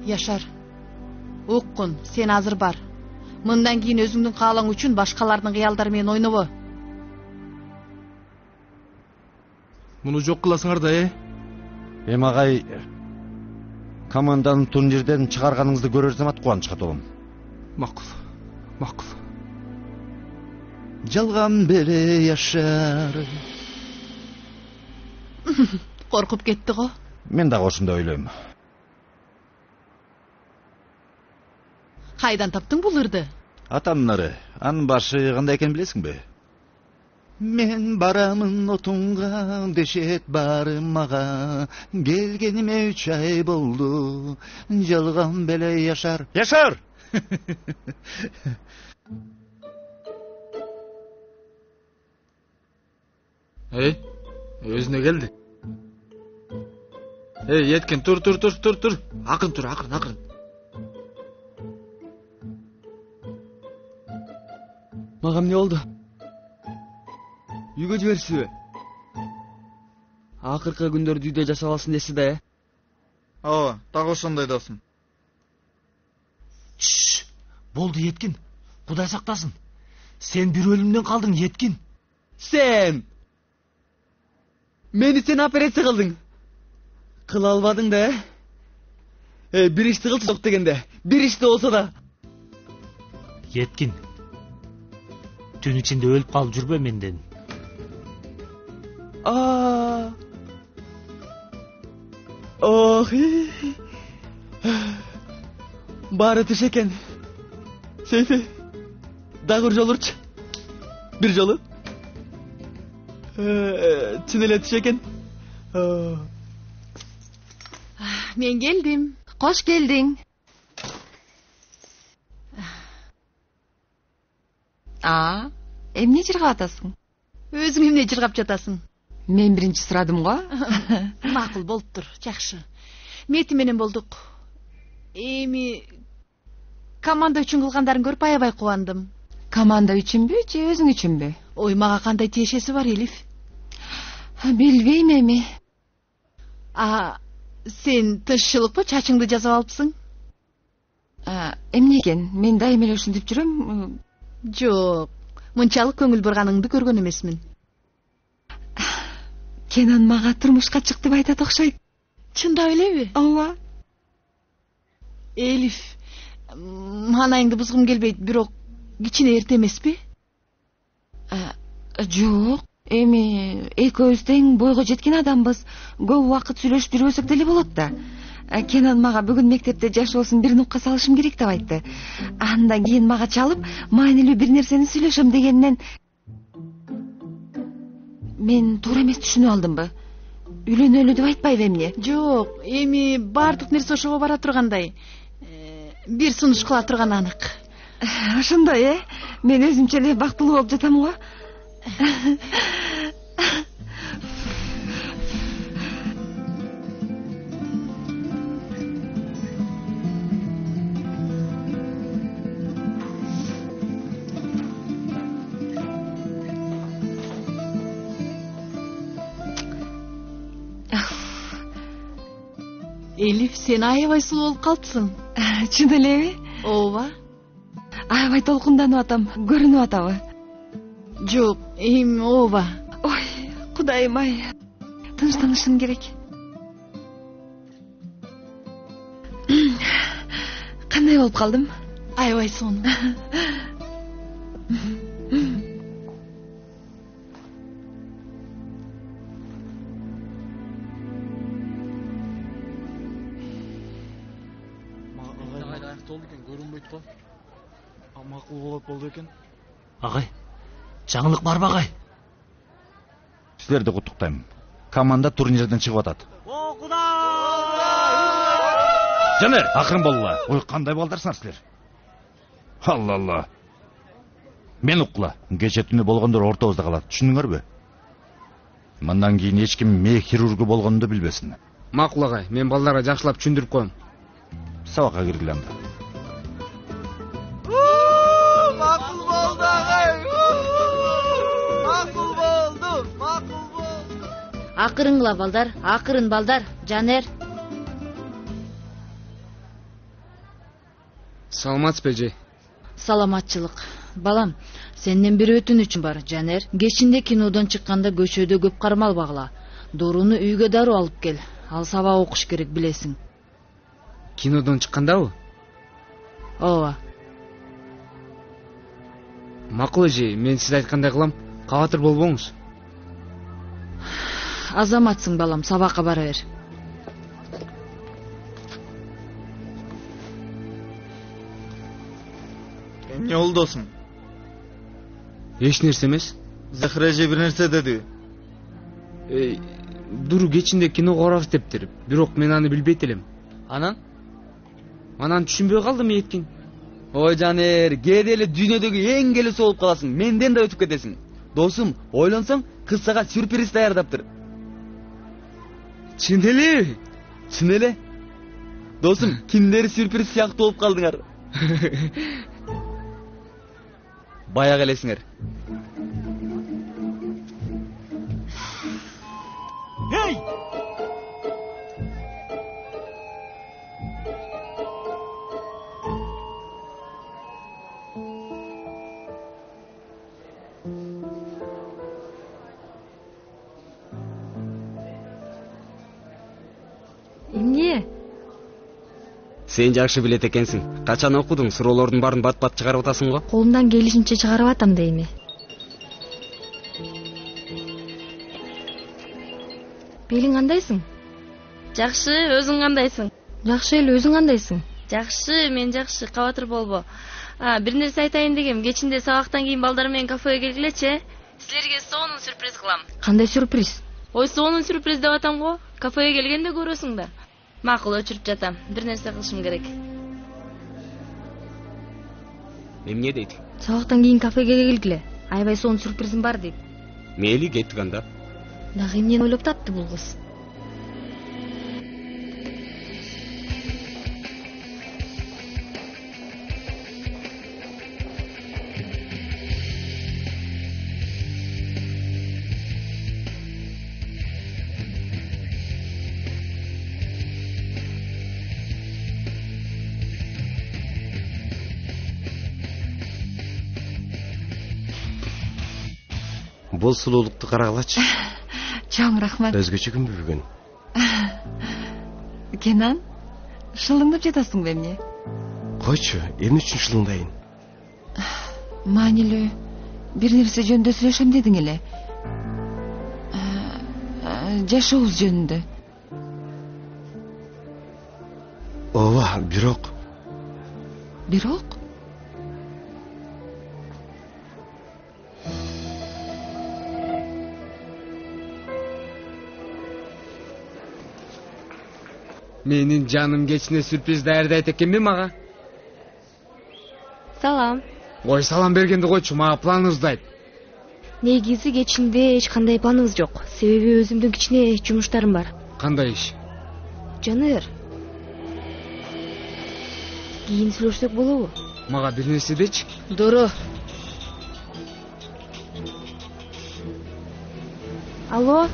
Яшар, уккун, сен азыр бар. Мындан кийин өзүңдүн каалаң үчүн башкалардын кыялдары менен ойнобо. Муну жок кыласыңар да, Эми агай, команданы турнирден чыгарганыңызды көрөр замат кубанычка толом. Макул. Жалган беле Яшар. Коркуп кетти го. Мен дагы ошондой ойлойм. Кайдан таптың бул ырды? Атамдын ыры. Анын башы кандай экенин билесиңби? Мен барамын отунга, дешет барым мага. Келгениме 3 ай болду. Жалган беле Яшар. Яшар! Өзүнө келди. Еткен, тур. Акырын тур, акырын. Мага эмне болду? Үйгө жиберсизби? Акыркы күндөрдү үйдө жашап алсын десиз да, Ооба, дагы ошондой досум. Болду, Еткин. Кудай сактасын. Сен бир өлүмдөн калдың, Еткин. Сен! Мени сен операция кылдың. Кыла албадың да, бир ишти кылчы жок дегенде. Бир ишти болсо да. Еткин. Түн ичинде өлүп калып жүрбө менден. Ох, баары түш экен. Сейфи, дагы бир жолу урчу. Бир жолу. Чын эле түш экен. Мен келдим. Кош келдиң. Эмне жыргап атасың? Өзүң эмне жыргап жатасың? Мен биринчи сурадым го. Макул болуптур, жакшы. Мети менен болдук. Эми команда үчүн кылгандарың көрүп аябай кубандым. Команда үчүнбү же өзүң үчүнбү? Ой, мага кандай тиешеси бар, Элиф? Билбейм эми. Сен тынччылыкпы, чачыңды жазып алыпсың? Эмне экен? Мен дайым эле ушинтип жүрөм. Жок, мынчалык көңүл бурганыңды көргөн эмесмин. Кенан мага турмушка чык деп айтат окшойт. Чындап элеби? Ооба. Элиф, маанайыңды бузгум келбейт, бирок кичине эрте эмеспи? Жок, эми экөөбүз тең бойго жеткен адамбыз. Көп убакыт сүйлөшүп жүрбөсөк деле болот да. Кенан мага бүгүн мектепте жашоосун бир нукка салышым керек деп айтты. Андан кийин мага чалып, маанилүү бир нерсени сүйлөшөм дегенинен мен туура эмес түшүнүп алдымбы? Үйлөнөлү деп айтпайбы эмне? Жок, эми баардык нерсе ошого бара тургандай. Бир сунуш кыла турган анык. Ошондой, Мен өзүмчө эле бактылуу болуп жатам го. Элиф, сен аябай сулуу болуп калыпсың. Чын элеби? Ооба. Аябай толкунданып атам, көрүнүп атабы? Жок, эми ооба. Ой, Кудайым ай. Тынчтанышым керек. Кандай болуп калдым? Аябай сонун. Көрүнбөйт го. Макул болот болду экен. Агай, жаңылык барбы агай? Силерди куттуктайм. Команда турнирден чыгып атат. Жанер, акырын болула. Ой, кандай балдарсыңар силер? Алла. Мен уккула. Кече түнү болгондор ортобузда калат. Түшүндүңөрбү? Мындан кийин эч ким мээ хирургу болгонумду билбесин. Макул агай, мен балдарга жакшылап түшүндүрүп коем. Сабакка киргиле анда. Макул болду агай. Макул болду. Акырынгыла балдар, акырын балдар. Жанер. Саламатсызбы эже? Саламатчылык. Балам, сенден бир өтүнүчүм бар, Жанер. Кечинде кинодон чыкканда көчөдө көп кармалбагыла. Доруну үйгө дароо алып кел. Ал сабак окуш керек, билесиң. Кинодон чыккандабы? Ооба. Макул эже, мен сиз айткандай кылам. Кабатыр болбоңуз. Азаматсың балам, сабакка бара бер. Эмне болду досум? Эч нерсе эмес. Захира эже бир нерсе деди. Дуру кечинде киного барабыз дептир. Бирок мен аны билбейт элем. Анан түшүнбөй калдым эткин. Ой Жанер, кээде эле дүйнөдөгү эң келесі болуп каласың. Менден да өтүп кетесиң. Досум, ойлонсоң, кыз сага сюрприз даярдаптыр. Чын элеби? Чын эле. Досум, киндер сюрприз сыяктуу болуп калдыңар. Баягы элесиңер. Эй! Эмне? Сен жакшы билет экенсиң. Качан окудуң? Суроолордун баарын бат-бат чыгарып атасың го? Колумдан келишинче чыгарып атам дейми. Белиң кандайсың? Жакшы, өзүң кандайсың? Жакшы эле, өзүң кандайсың? Жакшы, мен жакшы, кабатыр болбо. Бир нерсе айтайын дегем. Кечинде сабактан кийин балдар менен кафеге келгилечи. Силерге сонун сюрприз кылам. Кандай сюрприз? Ой, сонун сюрприз деп атам го. Кафеге келгенде көрөсүң да. Макул, өчүрүп жатам. Бир нерсе кылышым керек. Эмне дейт? Сабактан кийин кафеге келгиле. Аябай сонун сюрпризим бар дейт. Мейли, кеттик анда. Дагы эмнени ойлоп татты бул кыз? Бул сулуулукту карагылачы. Чоң рахмат. Өзгөчө күн бүгүн. Кенан, шылыңдап жатасың эмне? Койчу, эмне үчүн шылыңдайын? Маанилүү бир нерсе жөнүндө сүйлөшөм дедиң эле. Жашообуз жөнүндө. Ооба, бирок. Бирок? Менин жаным кечине сюрприз даярдайт экенби мага? Салам. Ой, салам бергенди койчу, мага планыңызды айт. Негизи кечинде эч кандай планыбыз жок. Себеби өзүмдүн кичине жумуштарым бар. Кандай иш? Жанер. Кийин сүйлөшсөк болобу? Мага бир нерсе дечи. Дуру. Алло.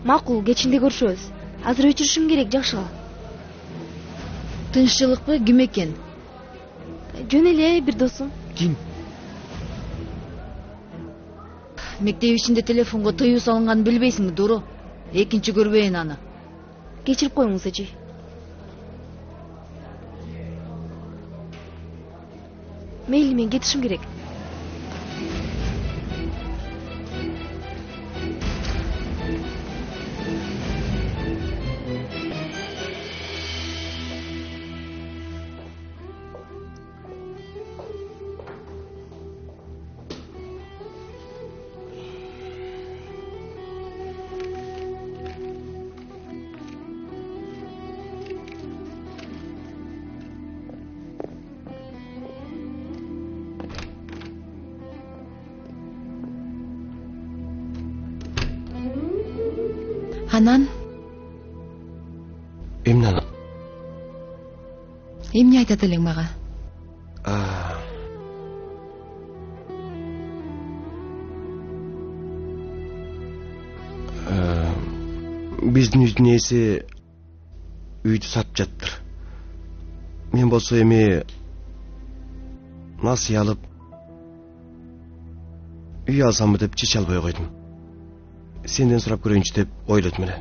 Макул, кечинде көрүшөбүз. Азыр өчүрүшүм керек, жакшыга. Тынччылыкпы, ким экен? Жөн эле бир досум. Ким? Мектеп ичинде телефонго тыюу салынганын билбейсиңби, Дуру? Экинчи көрбөйүн аны. Кечирип коюңуз, эже. Мейли, мен кетишим керек. Анан? Эмне анан? Эмне айтат элең мага? Биздин үйдүн ээси үйдү сатып жаттыр. Мен болсо эми насый алып үй алсамбы деп чече албай койдум. Сенден сурап көрөйүнчү деп ойлодум эле.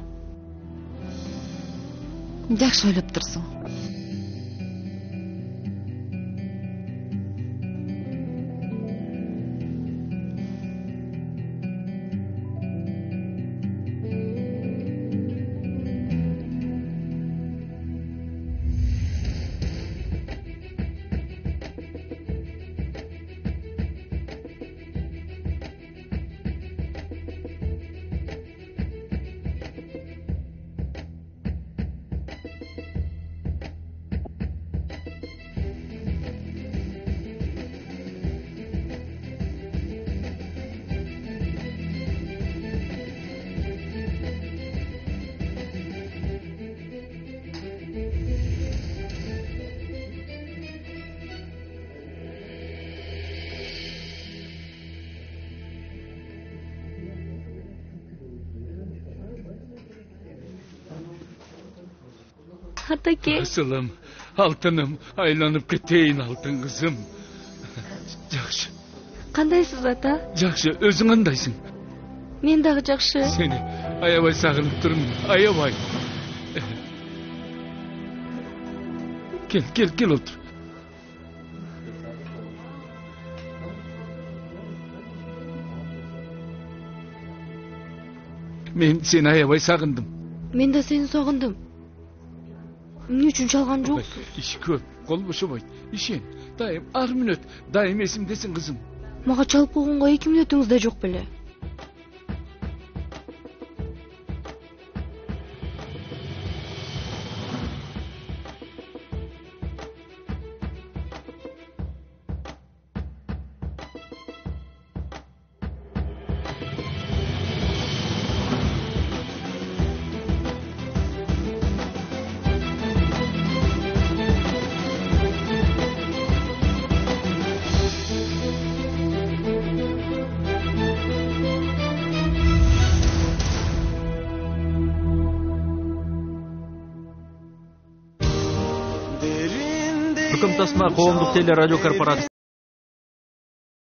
Жакшы ойлоптурсуң. Атаке. Asılım, altınım, aylanıp кетейин алтын kızım. Жақшы. Кандайсыз, ата? Жақшы, өзің қандайсың? Мен дагы жакшы. Сени аябай сагынып турмун, аябай. Кел отур. Мен сени аябай сагындым. Мен да сени согундум. Эмне үчүн чалган жоксуз? Иш көп, кол бошобойт. Ишен, дайым ар мүнөт, дайым эсимдесиң кызым. Мага чалып койгонго 2 мүнөтүңүз да жок беле. Tasma Коомдук теле радио корпорациясы